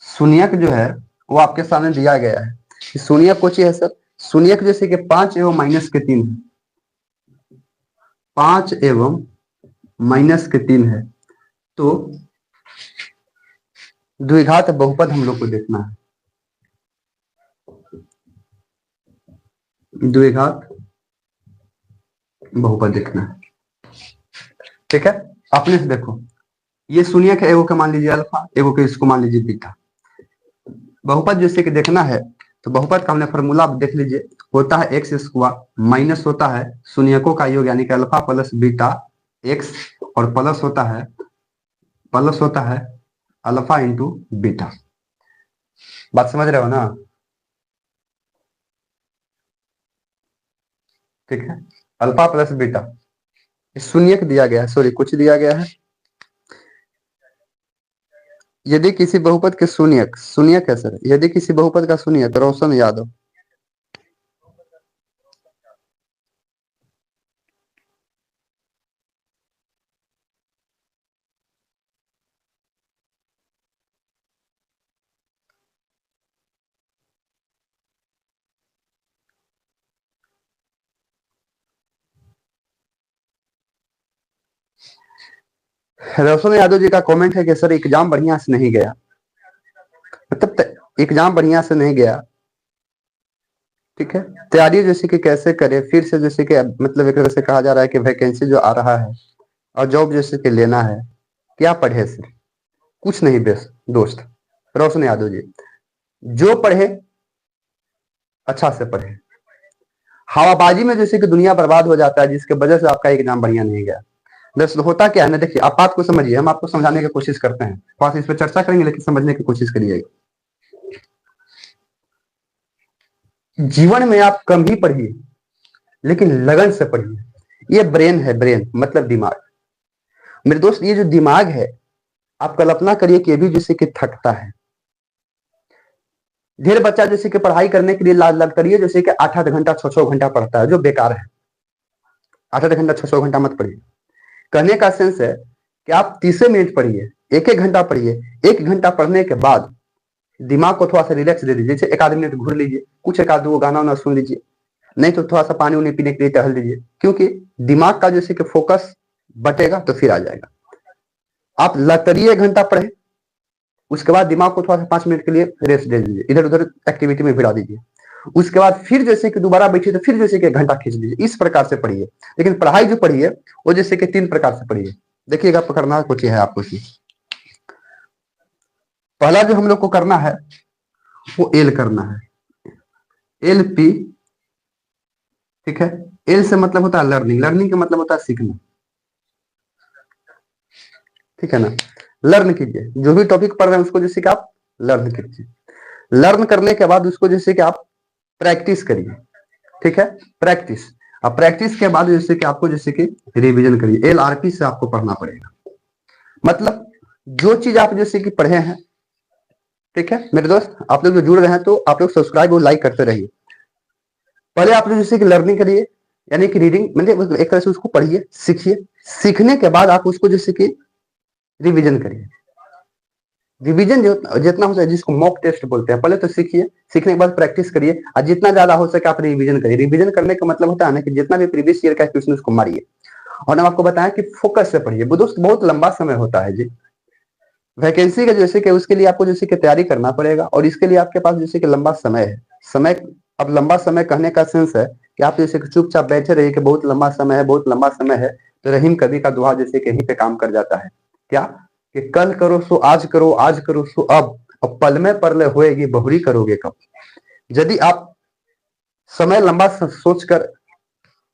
शून्यक जो है वो आपके सामने दिया गया है। शून्यक कौन सी है सर? शून्यक जैसे कि 5 एवं -3 है, 5 एवं -3 है, तो द्विघात बहुपद हम लोग को देखना है, द्विघात बहुपद देखना है। ठीक है, अपने से देखो, ये शून्यक है, एगो का मान लीजिए अल्फा, एगो के इसको मान लीजिए बीटा। बहुपद जैसे कि देखना है तो बहुपद का हमने फॉर्मूला देख लीजिए, होता है एक्स स्क्वायर माइनस होता है शून्यकों का योग यानी कि अल्फा प्लस बीटा एक्स, और प्लस होता है अल्फा इंटू बीटा। बात समझ रहे हो ना? ठीक है, अल्फा प्लस बीटा शून्यक दिया गया है, सॉरी कुछ दिया गया है। यदि किसी बहुपद के शून्यक है सर, यदि किसी बहुपद का शून्यक, रोशन यादव, रोशन यादव जी का कमेंट है कि सर एग्जाम बढ़िया से नहीं गया, मतलब एग्जाम बढ़िया से नहीं गया। ठीक है, तैयारी जैसे कि कैसे करें फिर से, जैसे कि मतलब एक तरह से कहा जा रहा है कि वैकेंसी जो आ रहा है और जॉब जैसे कि लेना है, क्या पढ़े सर? कुछ नहीं बेस दोस्त रोशन यादव जी, जो पढ़े अच्छा से पढ़े। हवाबाजी में जैसे कि दुनिया बर्बाद हो जाता है, जिसके वजह से आपका एग्जाम बढ़िया नहीं गया। दरअसल होता क्या है ना, देखिए आप बात को समझिए, हम आपको समझाने की कोशिश करते हैं, थोड़ा सा इस पर चर्चा करेंगे लेकिन समझने की कोशिश करिएगा। जीवन में आप कम ही पढ़िए लेकिन लगन से पढ़िए। ये ब्रेन है, ब्रेन मतलब दिमाग। मेरे दोस्त, ये जो दिमाग है, आप कल्पना करिए कि ये भी जैसे कि थकता है। ढेर बच्चा जैसे कि पढ़ाई करने के लिए लग करिए, जैसे कि 8-8 घंटा 6-6 घंटा पढ़ता है, जो बेकार है। 8-8 घंटा 6-6 घंटा मत पढ़िए। कहने का सेंस है कि आप 30 मिनट पढ़िए, 1-1 घंटा पढ़िए। 1 घंटा पढ़ने के बाद दिमाग को थोड़ा सा रिलैक्स दे दीजिए, जैसे 1 आध मिनट घूर लीजिए, कुछ 1 आध 2 गाना वाना सुन लीजिए, नहीं तो थोड़ा सा पानी उनी पीने के लिए टहल दीजिए, क्योंकि दिमाग का जैसे कि फोकस बटेगा तो फिर आ जाएगा। आप लगातार 1 घंटा पढ़े, उसके बाद दिमाग को थोड़ा सा 5 मिनट के लिए रेस्ट दे दीजिए, इधर उधर एक्टिविटी में भिड़ा दीजिए। उसके बाद फिर जैसे कि दोबारा बैठिए तो फिर जैसे कि 1 घंटा खींच दीजिए। इस प्रकार से पढ़िए, लेकिन पढ़ाई जो पढ़िए वो जैसे कि 3 प्रकार से पढ़िए। देखिएगा, पकड़ना कुछ है आपको चीज। पहला जो हम लोग को करना है वो एल करना है, एल पी। ठीक है, एल से मतलब होता है लर्निंग, लर्निंग का मतलब होता है सीखना। ठीक है ना, लर्न कीजिए, जो भी टॉपिक पढ़ रहे हैं उसको जैसे कि आप लर्न कीजिए। लर्न करने के बाद उसको जैसे कि आप प्रैक्टिस करिए। ठीक है, प्रैक्टिस। अब प्रैक्टिस के बाद जैसे कि आपको जैसे कि रिवीजन करिए, एलआरपी से आपको पढ़ना पड़ेगा। मतलब जो चीज आप जैसे कि पढ़े हैं, ठीक है मेरे दोस्त, आप लोग जो जुड़ रहे हैं तो आप लोग सब्सक्राइब और लाइक करते रहिए। पहले आप लोग जैसे कि लर्निंग करिए, यानी कि रीडिंग, मतलब एक तरह से उसको पढ़िए, सीखिए। सीखने के बाद आप उसको जैसे कि रिवीजन करिए। रिवीजन जितना हो सके, जिसको मॉक टेस्ट बोलते हैं, पहले तो सीखिए, सीखने के बाद प्रैक्टिस करिए, और जितना ज्यादा हो सके आप रिवीजन करिए। रिवीजन करने का मतलब होता है ना कि जितना भी प्रीवियस ईयर का क्वेश्चन उसको मारिए। और हम आपको बताया कि फोकस से पढ़िए। वो दोस्त बहुत लंबा समय होता है जी वैकेंसी का, जैसे कि उसके लिए आपको जैसे कि तैयारी करना पड़ेगा, और इसके लिए आपके पास जैसे कि लंबा समय है। समय, अब लंबा समय कहने का सेंस है कि आप जैसे कि चुपचाप बैठे रहिए कि बहुत लंबा समय है, बहुत लंबा समय है। तो रहीम कवि का दोहा जैसे कि यहीं पे काम कर जाता है, क्या कि कल करो सो आज करो, आज करो सो अब, और पल में परले होएगी बहुरी करोगे कब। यदि आप समय लंबा सोचकर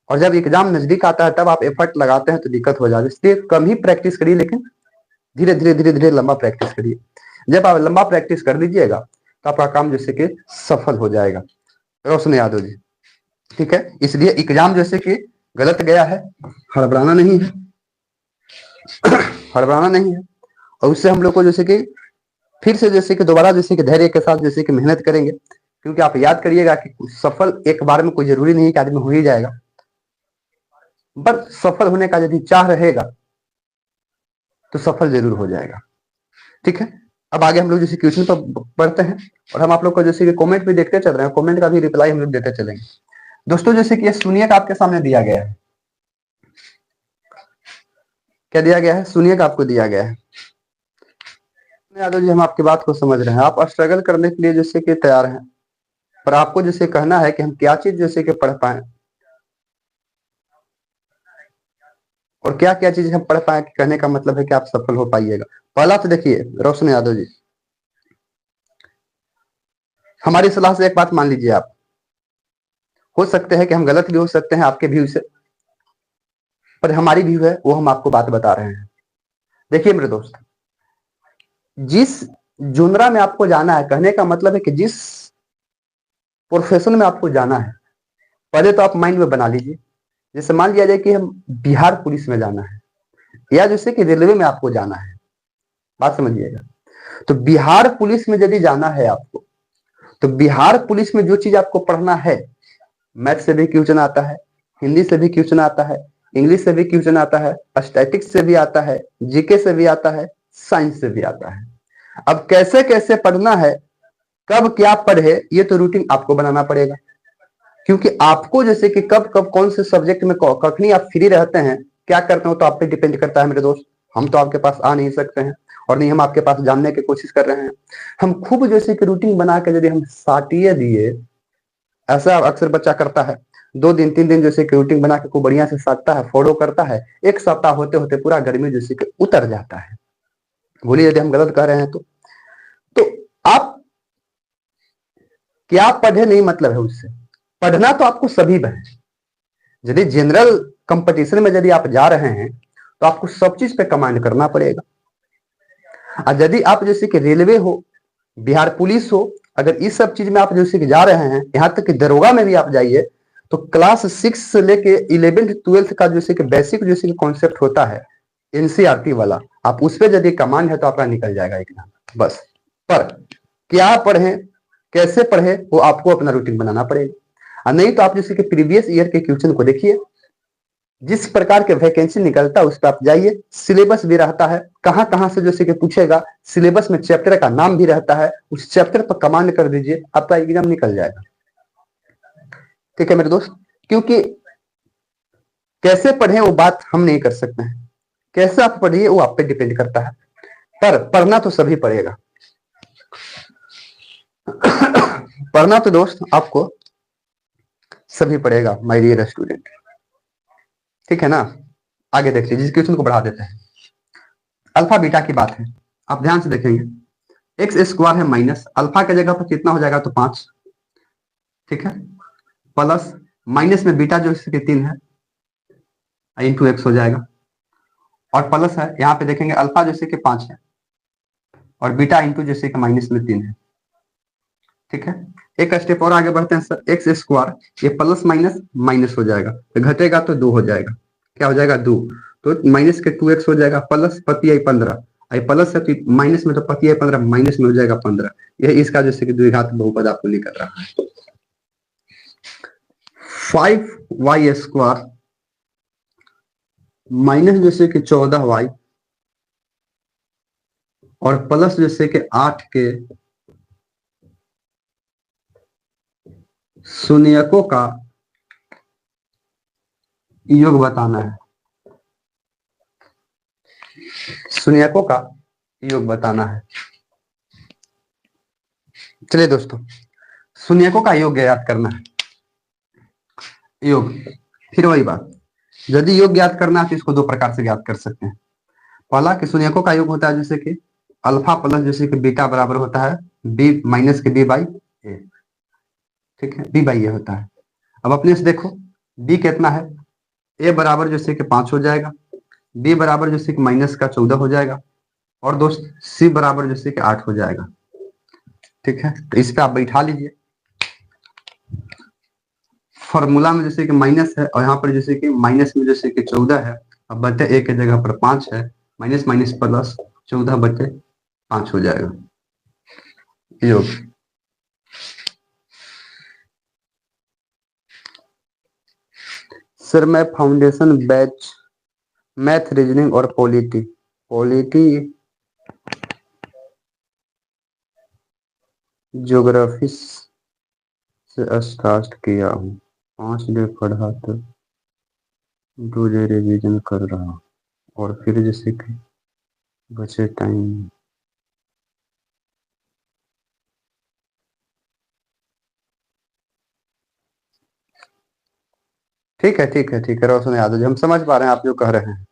और जब एग्जाम नजदीक आता है तब आप एफर्ट लगाते हैं तो दिक्कत हो जाती है। इसलिए कम ही प्रैक्टिस करिए, लेकिन धीरे धीरे धीरे धीरे लंबा प्रैक्टिस करिए। जब आप लंबा प्रैक्टिस कर लीजिएगा तो आपका काम जैसे कि सफल हो जाएगा। रोशन यादव जी, ठीक है, इसलिए एग्जाम जैसे कि गलत गया है, हड़बड़ाना नहीं है, हड़बड़ाना नहीं है। और उससे हम लोग को जैसे कि फिर से जैसे कि दोबारा जैसे कि धैर्य के साथ जैसे कि मेहनत करेंगे, क्योंकि आप याद करिएगा कि सफल एक बार में कोई जरूरी नहीं कि आदमी हो ही जाएगा, बस सफल होने का यदि चाह रहेगा तो सफल जरूर हो जाएगा। ठीक है, अब आगे हम लोग जैसे क्वेश्चन पर पढ़ते हैं, और हम आप लोग को जैसे कि कमेंट भी देखते चल रहे हैं, कमेंट का भी रिप्लाई हम लोग देते चलेंगे। दोस्तों जैसे कि सुनिए का आपके सामने दिया गया है, क्या दिया गया है, सुनिए का आपको दिया गया है। यादव जी, हम आपकी बात को समझ रहे हैं, आप स्ट्रगल करने के लिए जैसे कि तैयार हैं, पर आपको जैसे कहना है कि हम क्या चीज जैसे कि पढ़ पाए, और क्या क्या चीज हम पढ़ पाए, कहने का मतलब है कि आप सफल हो पाइएगा। पहला तो देखिए रोशन यादव जी, हमारी सलाह से एक बात मान लीजिए आप, हो सकते हैं कि हम गलत भी हो सकते हैं आपके व्यू से, पर हमारी व्यू है वो हम आपको बात बता रहे हैं। देखिए मेरे दोस्त, जिस जुनरा में आपको जाना है, कहने का मतलब है कि जिस प्रोफेशन में आपको जाना है, पहले तो आप माइंड में बना लीजिए। जैसे मान लिया जाए कि हम बिहार पुलिस में जाना है, या जैसे कि रेलवे में आपको जाना है, बात समझिएगा। तो बिहार पुलिस में यदि जाना है आपको, तो बिहार पुलिस में जो चीज आपको पढ़ना है, मैथ से भी क्वेश्चन आता है, हिंदी से भी क्वेश्चन आता है, इंग्लिश से भी क्वेश्चन आता है, स्टैटिक्स से भी आता है, जीके से भी आता है, साइंस से भी आता है। अब कैसे कैसे पढ़ना है, कब क्या पढ़े, ये तो रूटीन आपको बनाना पड़ेगा, क्योंकि आपको जैसे कि कब कब कौन से सब्जेक्ट में कखनी आप फ्री रहते हैं, क्या करते हो, तो आप पे डिपेंड करता है मेरे दोस्त। हम तो आपके पास आ नहीं सकते हैं, और नहीं हम आपके पास जानने की कोशिश कर रहे हैं। हम खूब जैसे कि रूटीन बना के यदि हम साटिए दिए, ऐसा अक्सर बच्चा करता है, 2 दिन 3 दिन जैसे कि रूटीन बना के खूब बढ़िया से साटता है, फॉलो करता है, एक सप्ताह होते होते पूरा गर्मी जैसे कि उतर जाता है। बोलिए यदि हम गलत कह रहे हैं तो आप क्या पढ़े नहीं मतलब है उससे, पढ़ना तो आपको सभी है। यदि जनरल कंपटीशन में यदि आप जा रहे हैं तो आपको सब चीज पे कमांड करना पड़ेगा। और यदि आप जैसे कि रेलवे हो, बिहार पुलिस हो, अगर इस सब चीज में आप जैसे कि जा रहे हैं, यहां तक कि दरोगा में भी आप जाइए, तो क्लास 6 से लेके 11th 12th का जैसे कि बेसिक जैसे कि कॉन्सेप्ट होता है एनसीईआरटी वाला, आप उस पर यदि कमांड है तो आपका निकल जाएगा एग्जाम बस। पर क्या पढ़े, कैसे पढ़े, वो आपको अपना रूटीन बनाना पड़ेगा। और नहीं तो आप जैसे कि प्रीवियस ईयर के क्वेश्चन को देखिए, जिस प्रकार के वैकेंसी निकलता है उस पर आप जाइए, सिलेबस भी रहता है, कहां कहां से जैसे कि पूछेगा, सिलेबस में चैप्टर का नाम भी रहता है, उस चैप्टर पर कमांड कर दीजिए, आपका एग्जाम निकल जाएगा। ठीक है मेरे दोस्त, क्योंकि कैसे पढ़े वो बात हम नहीं कर सकते हैं, कैसे आप पढ़िए वो आप पे डिपेंड करता है, पर पढ़ना तो सभी पढ़ेगा। पढ़ना तो दोस्त आपको सभी पढ़ेगा माय डियर स्टूडेंट। ठीक है ना, आगे देख लीजिए, क्वेश्चन को बढ़ा देते हैं। अल्फा बीटा की बात है, आप ध्यान से देखेंगे, एक्स स्क्वायर है माइनस अल्फा के जगह पर कितना हो जाएगा, तो 5। ठीक है, प्लस माइनस में बीटा जो इसके 3 है, इंटू एक्स हो जाएगा, और प्लस है यहाँ पे देखेंगे अल्फा जैसे कि 5 है, और बीटा इंटू जैसे कि माइनस में 3 है। ठीक है, एक स्टेप और आगे बढ़ते हैं सर, एक्स स्क्वायर ये प्लस माइनस माइनस हो जाएगा, तो घटेगा तो 2 हो जाएगा, क्या हो जाएगा 2, तो माइनस के 2x हो जाएगा, प्लस पति आई 15, आई प्लस है तो माइनस में, तो पति आई 15 माइनस में हो जाएगा 15। यह इसका जैसे कि द्विघात बहुपद आपको निकल रहा है। 5y² माइनस जैसे कि 14y और प्लस जैसे कि 8 के शून्यकों का योग बताना है, शून्यकों का योग बताना है। चलिए दोस्तों, शून्यकों का योग याद करना है। योग, फिर वही बात, यदि योग ज्ञात करना है तो इसको 2 प्रकार से ज्ञात कर सकते हैं। पहला कि शून्यकों का योग होता है जैसे कि अल्फा प्लस जैसे कि बीटा बराबर होता है बी माइनस के बी बाई ए। ठीक है, बी बाई ए होता है। अब अपने से देखो, बी कितना है, ए बराबर जैसे कि 5 हो जाएगा, बी बराबर जैसे कि माइनस का 14 हो जाएगा, और दोस्त सी बराबर जैसे कि 8 हो जाएगा। ठीक है, तो इस पे आप बैठा लीजिए, फॉर्मूला में जैसे कि माइनस है और यहाँ पर जैसे कि माइनस में जैसे कि 14 है, अब बटे ए की जगह पर 5 है, माइनस माइनस प्लस 14/5 हो जाएगा योग। सर मैं फाउंडेशन बैच मैथ रीजनिंग और पॉलिटी ज्योग्राफी से स्टार्ट किया हूँ, 5 डे पढ़ा तो 2 डे रिवीजन कर रहा हूँ और फिर जैसे कि बचे टाइम। ठीक है ठीक है ठीक है रोशन यादव जी, हम समझ पा रहे हैं आप जो कह रहे हैं।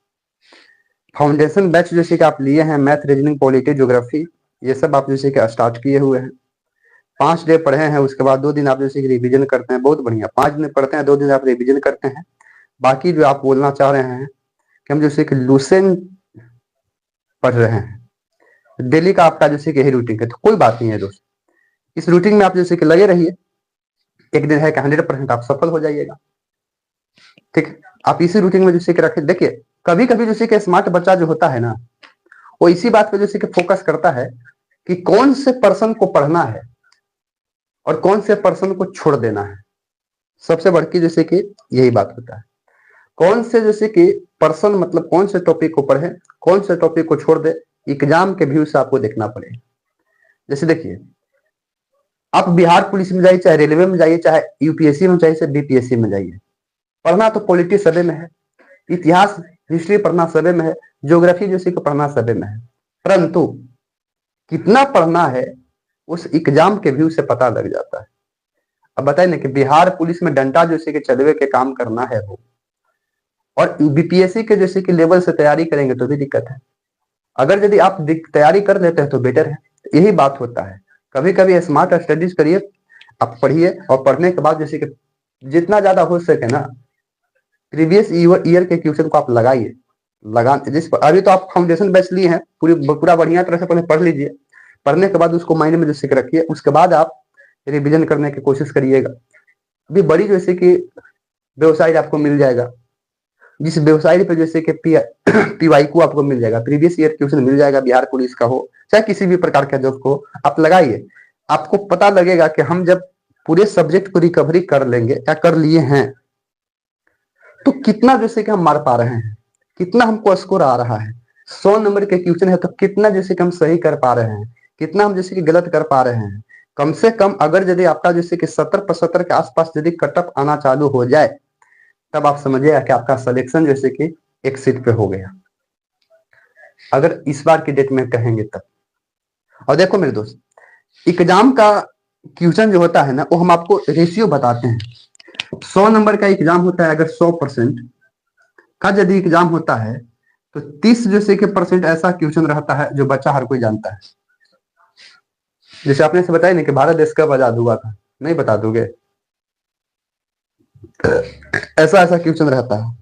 फाउंडेशन बैच जैसे कि आप लिए हैं मैथ रीजनिंग पॉलिटी ज्योग्राफी, ये सब आप जैसे कि स्टार्ट किए हुए हैं, 5 डे पढ़े हैं, उसके बाद 2 दिन आप जैसे कि रिवीजन करते हैं, बहुत बढ़िया। 5 दिन पढ़ते हैं, 2 दिन आप रिवीजन करते हैं। बाकी जो आप बोलना चाह रहे हैं कि हम जैसे कि लूसेंट पढ़ रहे हैं, डेली का आपका जैसे कि यही रूटीन है, तो कोई बात नहीं है दोस्त, इस रूटीन में आप जैसे कि लगे रहिए, एक दिन है कि 100% आप सफल हो जाइएगा। ठीक, आप इसी रूटीन में जैसे कि रखें। देखिए कभी कभी जैसे कि स्मार्ट बच्चा जो होता है ना, वो इसी बात पे जैसे कि फोकस करता है कि कौन से पर्सन को पढ़ना है और कौन से पर्सन को छोड़ देना है। सबसे बड़की जैसे कि यही बात होता है, कौन से जैसे कि पर्सन मतलब कौन से टॉपिक को पढ़े, कौन से टॉपिक को छोड़ दे, एग्जाम के व्यू से आपको देखना पड़ेगा। जैसे देखिए आप बिहार पुलिस में जाइए, चाहे रेलवे में जाइए, चाहे यूपीएससी में जाइए, चाहे बीपीएससी में जाइए, पढ़ना तो पॉलिटी सभी में है, इतिहास हिस्ट्री पढ़ना सभी में है, ज्योग्राफी जैसे कि पढ़ना सभी में है, परंतु कितना पढ़ना है उस एग्जाम के व्यू से पता लग जाता है। अब बताइए ना कि बिहार पुलिस में डंडा जैसे कि चलवे के काम करना है वो, और बीपीएससी के जैसे कि लेवल से तैयारी करेंगे तो भी दिक्कत है। अगर यदि आप तैयारी कर लेते हैं तो बेटर है। यही बात होता है, कभी कभी स्मार्ट स्टडीज करिए, आप पढ़िए और पढ़ने के बाद जैसे कि जितना ज्यादा हो सके ना प्रीवियस ईयर के क्वेश्चन को आप लगाइए। लगा जिस अभी तो आप फाउंडेशन बैच लिए हैं, पूरा बढ़िया तरह से पहले पढ़ लीजिए, पढ़ने के बाद उसको माइंड में जैसे कि रखिए, उसके बाद आप रिविजन करने की कोशिश करिएगा। अभी बड़ी जैसे कि वेबसाइट आपको मिल जाएगा, जिस वेबसाइट पे जैसे कि पीवाई को आपको मिल जाएगा, प्रीवियस ईयर क्वेश्चन मिल जाएगा, बिहार पुलिस का हो चाहे किसी भी प्रकार का जॉब को आप लगाइए, आपको पता लगेगा कि हम जब पूरे सब्जेक्ट को रिकवरी कर लेंगे या कर लिए हैं तो कितना जैसे कि हम मार पा रहे हैं, कितना हमको स्कोर आ रहा है। 100 नंबर के क्वेश्चन है तो कितना जैसे कि हम सही कर पा रहे हैं, कितना हम जैसे कि गलत कर पा रहे हैं। कम से कम अगर यदि आपका जैसे कि 70-75 के आसपास यदि कटअप आना चालू हो जाए तब आप समझिएगा कि आपका सिलेक्शन जैसे कि एक सीट पे हो गया, अगर इस बार की डेट में कहेंगे तब। और देखो मेरे दोस्त, एग्जाम का क्वेश्चन जो होता है ना वो हम आपको रेशियो बताते हैं। 100 नंबर का एग्जाम होता है, अगर 100% का यदि एग्जाम होता है तो 30 जैसे कि परसेंट ऐसा क्वेश्चन रहता है जो बच्चा हर कोई जानता है। जैसे आपने से बताया ना कि भारत देश कब आजाद हुआ था, नहीं बता दोगे, ऐसा ऐसा क्वेश्चन रहता है।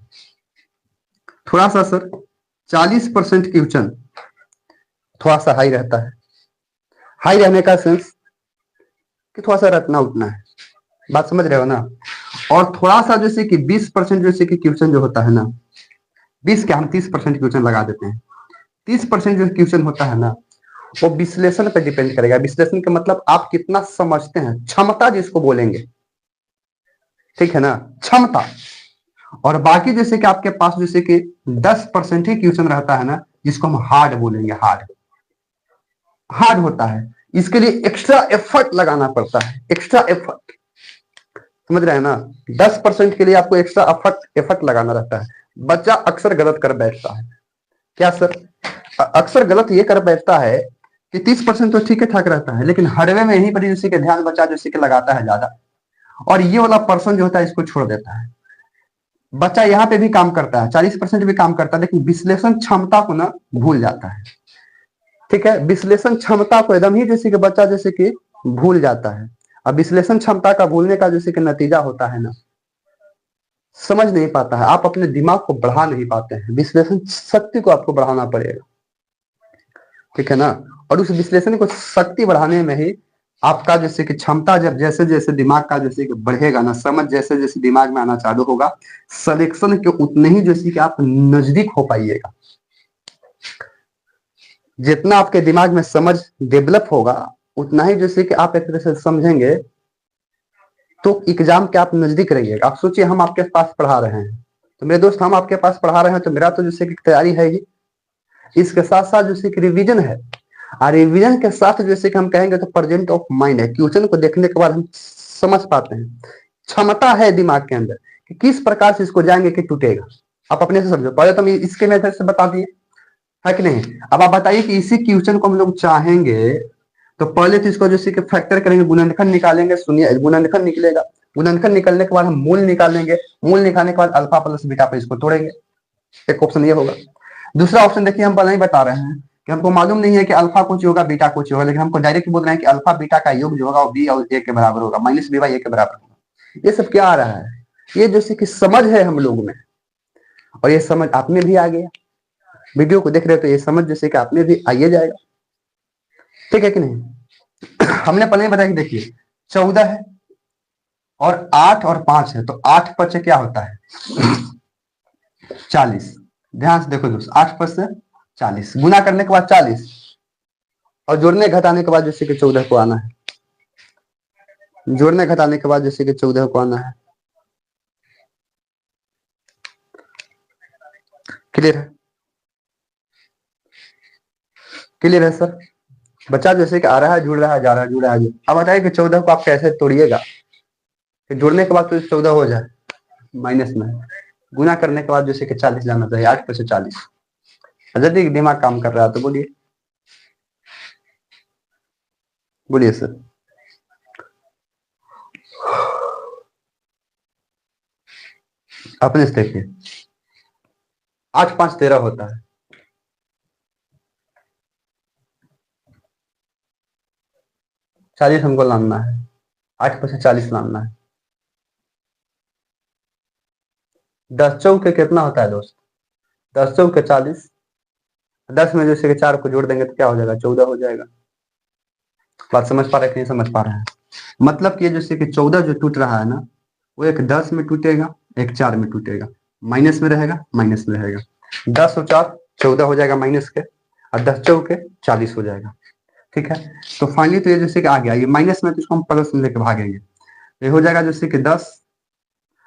थोड़ा सा सर 40% क्वेश्चन थोड़ा सा हाई रहता है, हाई रहने का सेंस कि थोड़ा सा रटना उठना है, बात समझ रहे हो ना। और थोड़ा सा जैसे कि 20% जैसे कि क्वेश्चन जो होता है ना, 20 के हम 30% क्वेश्चन लगा देते हैं। 30% जो क्वेश्चन होता है ना वो विश्लेषण पर डिपेंड करेगा। विश्लेषण का मतलब आप कितना समझते हैं, क्षमता जिसको बोलेंगे, ठीक है ना, क्षमता। और बाकी जैसे कि आपके पास जैसे कि 10% ही क्वेश्चन रहता है ना जिसको हम हार्ड बोलेंगे, हार्ड हार्ड होता है, इसके लिए एक्स्ट्रा एफर्ट लगाना पड़ता है, एक्स्ट्रा एफर्ट, समझ रहे हैं ना। 10% के लिए आपको एक्स्ट्रा एफर्ट लगाना रहता है। बच्चा अक्सर गलत कर बैठता है, क्या सर, अक्सर गलत ये कर बैठता है कि 30% तो ठीक ठाक रहता है, लेकिन हरवे में यहीं पर जैसे कि ध्यान बच्चा जैसे कि लगाता है ज्यादा, और ये वाला पर्सन जो होता है इसको छोड़ देता है। बच्चा यहाँ पे भी काम करता है, 40% भी काम करता है, लेकिन विश्लेषण क्षमता को ना भूल जाता है। ठीक है, विश्लेषण क्षमता को एकदम ही जैसे कि बच्चा जैसे कि भूल जाता है। अब विश्लेषण क्षमता का भूलने का जैसे कि नतीजा होता है ना, समझ नहीं पाता है, आप अपने दिमाग को बढ़ा नहीं पाते हैं, विश्लेषण शक्ति को आपको बढ़ाना पड़ेगा, ठीक है ना। और उस विश्लेषण को शक्ति बढ़ाने में ही आपका जैसे कि क्षमता जब जैसे जैसे दिमाग का जैसे कि बढ़ेगा ना, समझ जैसे जैसे दिमाग में आना चालू होगा, सिलेक्शन के उतने ही जैसे कि आप नजदीक हो पाइएगा। जितना आपके दिमाग में समझ डेवलप होगा, उतना ही जैसे कि आप एक तरह से समझेंगे, तो एग्जाम के आप नजदीक रहिएगा। आप सोचिए हम आपके पास पढ़ा रहे हैं, तो मेरे दोस्त हम आपके पास पढ़ा रहे हैं, तो मेरा तो जैसे कि तैयारी है ही, इसके साथ साथ जैसे कि रिवीजन है। और रिवीजन के साथ जैसे कि हम कहेंगे तो प्रेजेंट ऑफ माइंड है, क्वेश्चन को देखने के बाद हम समझ पाते हैं, क्षमता है दिमाग के अंदर कि किस प्रकार से इसको जाएंगे कि टूटेगा। आप अपने से समझो, पहले तो हम इसके मेथड से बता दिए, है कि नहीं। अब आप बताइए कि इसी क्वेश्चन को हम लोग चाहेंगे, तो पहले तो इसको जैसे कि फैक्टर करेंगे, गुणनखंड निकालेंगे। सुनिए, गुणनखंड निकलेगा, गुणनखंड निकलने के बाद हम मूल निकालेंगे, मूल निकालने के बाद अल्फा प्लस बीटा पे इसको तोड़ेंगे। एक ऑप्शन ये होगा। दूसरा ऑप्शन देखिए, हम पहले ही बता रहे हैं कि हमको मालूम नहीं है कि अल्फा कुछ होगा बीटा कुछ होगा, लेकिन हमको डायरेक्ट बोल रहे हैं कि अल्फा बीटा का योग जो होगा वो बी और ए के बराबर होगा, माइनस बी बाई ए के बराबर होगा। ये सब क्या आ रहा है, ये जैसे कि समझ है हम लोग में, और ये समझ आप में भी आ गया। वीडियो को देख रहे हो तो ये समझ जैसे कि आप में भी आइए जाएगा, ठीक है कि नहीं। हमने पहले ही बताया कि देखिए 14 है और 8 और 5 है, तो 8 पचे क्या होता है 40। ध्यान से देखो दोस्त, 8 पच से 40, गुना करने के बाद 40, और जोड़ने घटाने के बाद जैसे कि 14 को आना है, जोड़ने घटाने के बाद जैसे कि 14 को आना है। क्लियर है, क्लियर है सर। बच्चा जैसे कि आ रहा है, जुड़ रहा है, जा रहा है, जुड़ रहा है। अब बताइए कि 14 को आप कैसे तोड़िएगा कि जोड़ने के बाद तो 14 हो जाए, माइनस में गुना करने के बाद जैसे कि 40 जाना चाहिए, 8 पर से 40। यदि दिमाग काम कर रहा है तो बोलिए, बोलिए सर। अपने से देखिए, 8 5 13 होता है, 40 हमको लाना है, 8 पर से 40 लाना है। 10 चौके कितना होता है दोस्त, 10 चौके 40, 10 में जैसे कि 4 को जोड़ देंगे तो क्या हो जाएगा, 14 हो जाएगा। बात समझ पा रहे कि नहीं समझ पा रहे हैं। मतलब कि जैसे कि 14 जो टूट रहा है ना, वो एक 10 में टूटेगा, एक 4 में टूटेगा, माइनस में रहेगा, माइनस में रहेगा। 10 और 4 14 हो जाएगा माइनस के, और 10 चौके 40 हो जाएगा, ठीक है। तो फाइनली तो ये जैसे कि आ गया, ये माइनस में तो इसको हम प्लस में लेके भागेंगे, ये हो जाएगा जैसे कि 10,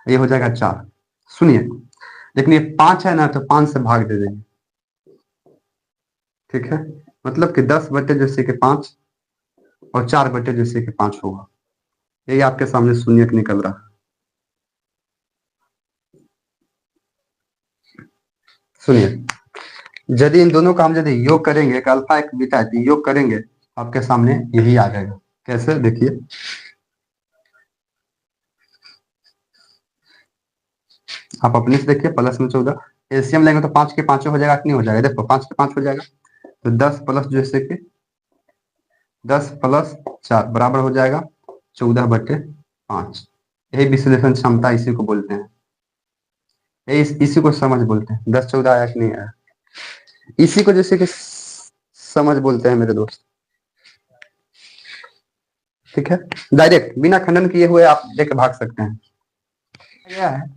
ये हो जाएगा 4। सुनिए, लेकिन ये 5 है ना, तो 5 से भाग दे देंगे, ठीक है। मतलब कि 10 बटे जैसे कि 5 और 4 बटे जैसे कि 5 होगा। यही आपके सामने शून्य निकल रहा है। सुनिए, यदि इन दोनों का हम यदि योग करेंगे, एक अल्फा एक बीटा, योग करेंगे, आपके सामने यही आ जाएगा। कैसे, देखिए, आप अपने से देखिए, प्लस में 14 एलसीएम लेंगे तो 5 के 5 हो जाएगा कि नहीं हो जाएगा, देखो 5 के 5 हो जाएगा, तो 10 प्लस जैसे कि 10 प्लस 4 बराबर हो जाएगा 14/5। यही विश्लेषण क्षमता इसी को बोलते हैं, यही इसी को समझ बोलते हैं। 10 14 आया कि नहीं आया, इसी को जैसे कि समझ बोलते हैं मेरे दोस्त, ठीक है। डायरेक्ट बिना खंडन किए हुए आप लेके भाग सकते हैं। क्या है,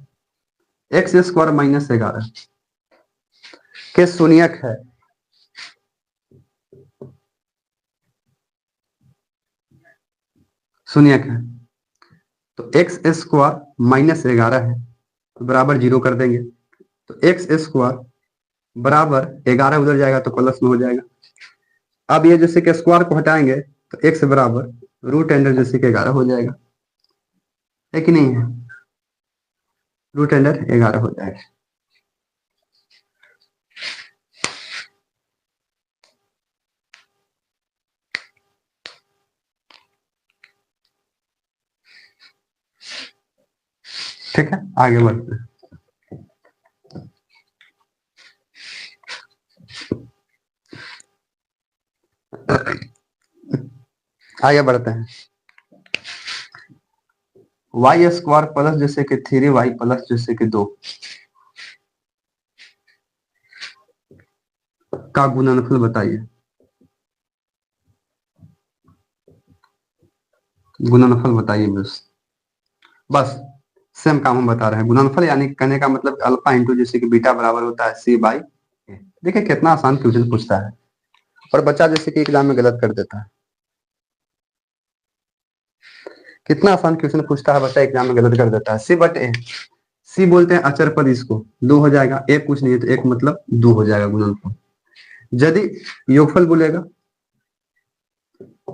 एक्स स्क्वायर माइनस 11 के शून्यक है, शून्यक है, तो एक्स स्क्वायर माइनस 11 है, तो बराबर 0 कर देंगे, तो एक्स स्क्वायर बराबर 11 उधर जाएगा तो प्लस में हो जाएगा। अब ये जैसे कि स्क्वायर को हटाएंगे तो एक्स बराबर रूट अंडर जैसे कि 11 हो जाएगा, है कि नहीं है, रूट अंडर 11 हो जाएगा। ठीक है, आगे बढ़ते हैं। आगे बढ़ते हैं। वाई स्क्वायर प्लस जैसे कि 3y प्लस जैसे कि 2 का गुणनफल बताइए। गुणनफल बताइए बस। बस सेम काम हम बता रहे हैं। गुणनफल यानी कहने का मतलब अल्फा इंटू जैसे कि बीटा बराबर होता है सी बाई ए। देखिए कितना आसान क्वेश्चन पूछता है और बच्चा जैसे कि एग्जाम में गलत कर देता है। कितना आसान क्वेश्चन पूछता है, बच्चा एग्जाम में गलत कर देता है। सी बट ए, सी बोलते हैं अचर पद, इसको दो हो जाएगा, एक कुछ नहीं है तो एक मतलब दो हो जाएगा गुणनफल। यदि योगफल बोलेगा,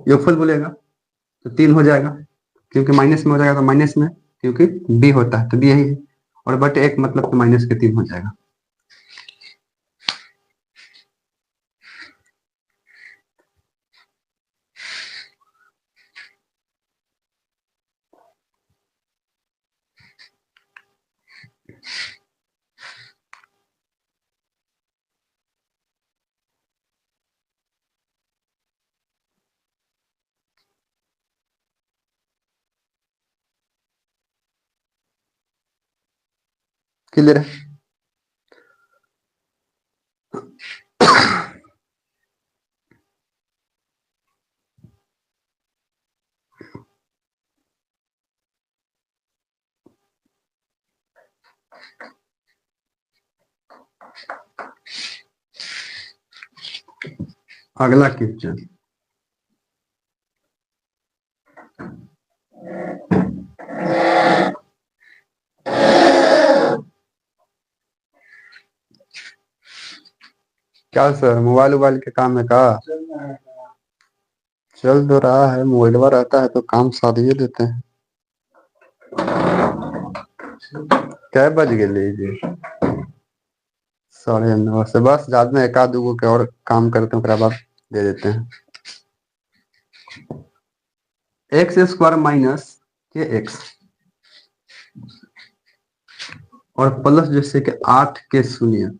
योगफल बोलेगा तो तीन हो जाएगा, क्योंकि माइनस में हो जाएगा तो माइनस में, क्योंकि बी होता है तो बी यही है, और बट एक मतलब तो माइनस के तीन हो जाएगा। क्लियर है? अगला क्वेश्चन, क्या सर मोबाइल वोबाइल के काम है का? चल तो रहा है, मोबाइल रहता है तो काम साध ही देते हैं। क्या बज गए लीजिए? 9:30 से बस ज्यादा एक आध दूगो के और काम करते हैं, ओकरा बाद दे देते हैं। एक्स स्क्वायर माइनस के एक्स और प्लस जैसे कि 8 के शून्य,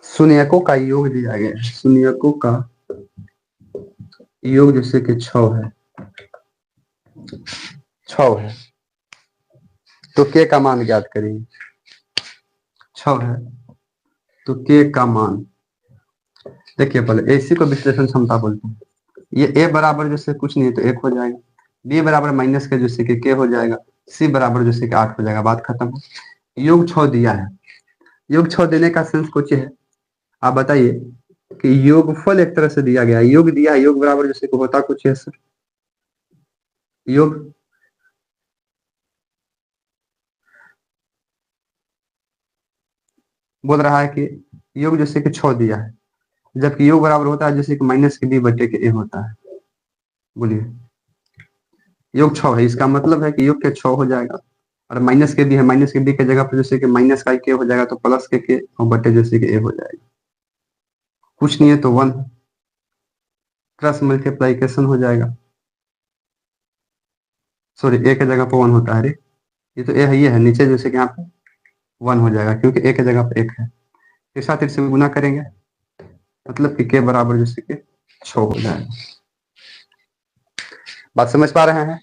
शून्यकों का योग दिया गया है। शून्यकों का योग जैसे कि 6 है, 6 है तो के का मान ज्ञात करिए। 6 है तो के का मान, देखिए पहले एसी को विश्लेषण क्षमता बोलते हैं। ये ए बराबर जैसे कुछ नहीं है तो एक हो जाएगा, बी बराबर माइनस के जैसे कि के हो जाएगा, सी बराबर जैसे कि 8 हो जाएगा, बात खत्म। योग 6 दिया है, योग 6 देने का सेंस कुछ है, आप बताइए कि योगफल एक तरह से दिया गया है, योग दिया है, योग बराबर जैसे कि होता कुछ है सर, योग बोल रहा है कि योग जैसे कि 6 दिया है, जबकि योग बराबर होता है जैसे कि माइनस के बी बटे के ए होता है। बोलिए, योग 6 है, इसका मतलब है कि योग के 6 हो जाएगा, और माइनस के बी है, माइनस के बी के जगह पर जैसे कि माइनस का के हो जाएगा तो प्लस के और बटे जैसे कि ए हो जाएगा, कुछ नहीं है तो 1, क्रॉस मल्टीप्लाइकेशन हो जाएगा। सॉरी, ए के जगह पर 1 होता है रे, ये तो ए है, ये है नीचे जैसे कि यहाँ पे 1 हो जाएगा, क्योंकि ए के जगह पर 1 है, एक साथ इसे गुना करेंगे मतलब कि के बराबर जैसे कि 6 हो जाएगा। बात समझ पा रहे हैं?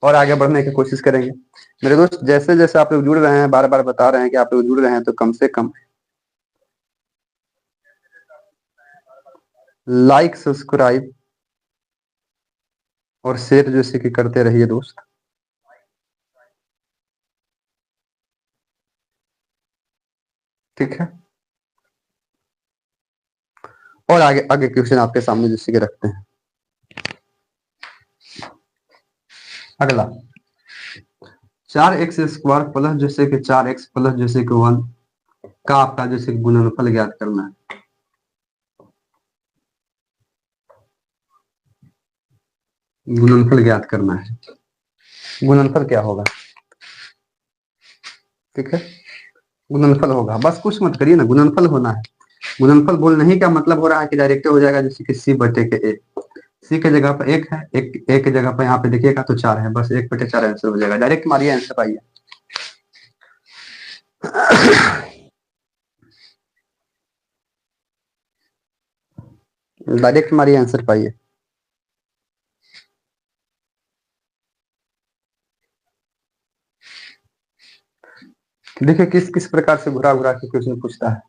और आगे बढ़ने की कोशिश करेंगे मेरे दोस्त। जैसे जैसे आप लोग जुड़ रहे हैं, बार बार बता रहे हैं कि आप लोग जुड़ रहे हैं, तो कम से कम लाइक सब्सक्राइब और शेयर जैसे कि करते रहिए दोस्त। ठीक है, और आगे आगे क्वेश्चन आपके सामने जैसे कि रखते हैं। अगला, 4x² प्लस जैसे कि 4x प्लस जैसे कि 1 का आपका जैसे कि गुणनफल ज्ञात करना है। गुणनफल ज्ञात करना है, गुणनफल क्या होगा? ठीक है, गुणनफल होगा, बस कुछ मत करिए ना, गुणनफल होना है। गुणनफल बोलने ही का मतलब हो रहा है कि डायरेक्ट हो जाएगा जैसे कि सी बटे के ए, सी के जगह पर एक है, एक ए के जगह पर यहाँ पे देखिएगा तो 4 है, बस 1/4 आंसर हो जाएगा। डायरेक्ट मारिए, आंसर आइए। डायरेक्ट मारिए, आंसर पाइए। देखिए किस किस प्रकार से घुरा घुरा के क्वेश्चन पूछता है।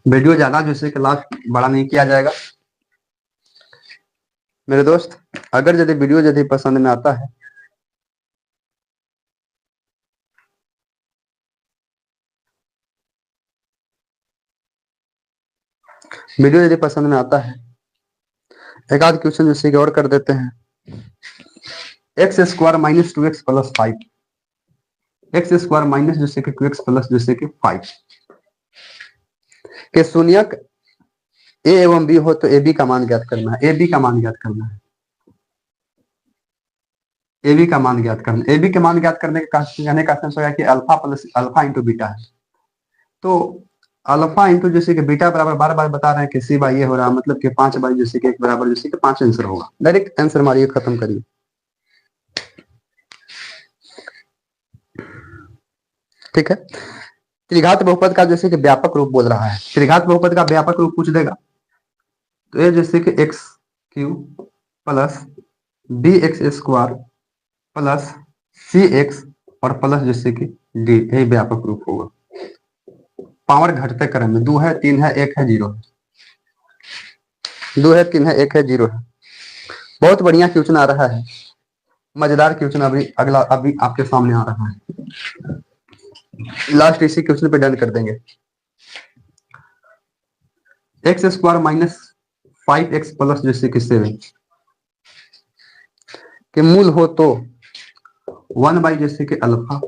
वीडियो ज्यादा जैसे कि लास्ट बड़ा नहीं किया जाएगा मेरे दोस्त। अगर यदि वीडियो यदि पसंद में आता है वीडियो यदि पसंद में आता है एक आध क्वेश्चन जैसे कि और कर देते हैं। X square minus 2x plus 5 x square minus जैसे कि 2x प्लस जैसे कि 5 के शून्यक ए एवं बी हो तो ए बी का मान ज्ञात करना है। ए बी का मान ज्ञात करना है। ए बी का मान ज्ञात करना। ए बी के मान ज्ञात करने का कहने का सेंस होगा कि alpha plus alpha into beta है। तो अल्फा इंटू जैसे कि बीटा बराबर बार बार बता रहे हैं कि सी बाई ये हो रहा है, मतलब कि 5 बाई जैसे कि 1 बराबर जैसे कि 5 आंसर होगा। डायरेक्ट आंसर मारिए, खत्म करिए। ठीक है। त्रिघात बहुपद का जैसे कि व्यापक रूप बोल रहा है। त्रिघात बहुपद का व्यापक रूप पूछ देगा तो ये जैसे कि x q plus b x square plus c x और प्लस जैसे कि डी, यही व्यापक रूप होगा। पावर घटते क्रम में 2 है 3 है 1 है 0 है। 2 है 3 है 1 है 0 है। बहुत बढ़िया क्वेश्चन आ रहा है, मजेदार क्वेश्चन अभी अगला अभी आपके सामने आ रहा है। लास्ट इसी क्वेश्चन पे डन कर देंगे। X square minus 5x plus जैसे कि 7 के मूल हो तो 1 बाई जैसे कि अल्फा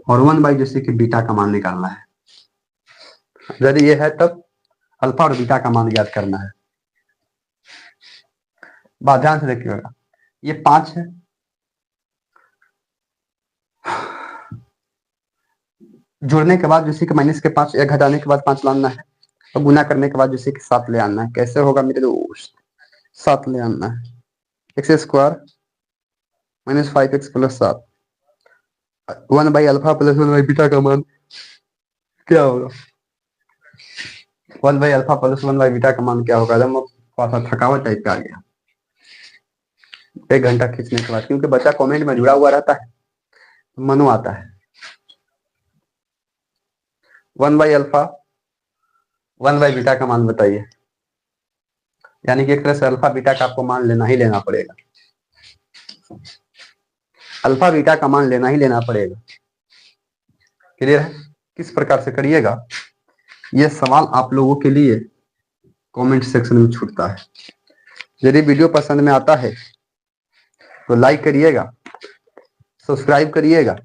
और 1 बाई जैसे कि बीटा का मान निकालना है। यदि ये है तब अल्फा और बीटा का मान ज्ञात करना है। बात ध्यान से देखिएगा, ये 5 है, जोड़ने के बाद जैसे कि माइनस के 5, एक घटाने के बाद 5 लाना है और गुना करने के बाद जैसे कि 7 ले आना है। कैसे होगा मेरे दोस्त? 7 ले आना है। X square minus 5x plus 7 1 by alpha plus 1 by beta का मान क्या होगा? 1 by alpha plus 1 by beta का मान क्या होगा? एकदम थोड़ा सा थकावट टाइप का आ गया 1 घंटा खींचने के बाद, क्योंकि बच्चा कमेंट में जुड़ा हुआ रहता है, मनो आता है। 1 बाई अल्फा 1 बाई बीटा का मान बताइए। यानी कि एक तरह से अल्फा बीटा का आपको मान लेना ही लेना पड़ेगा। अल्फा बीटा का मान लेना ही लेना पड़ेगा। क्लियर है? किस प्रकार से करिएगा, यह सवाल आप लोगों के लिए कमेंट सेक्शन में छूटता है। यदि वीडियो पसंद में आता है तो लाइक करिएगा, सब्सक्राइब करिएगा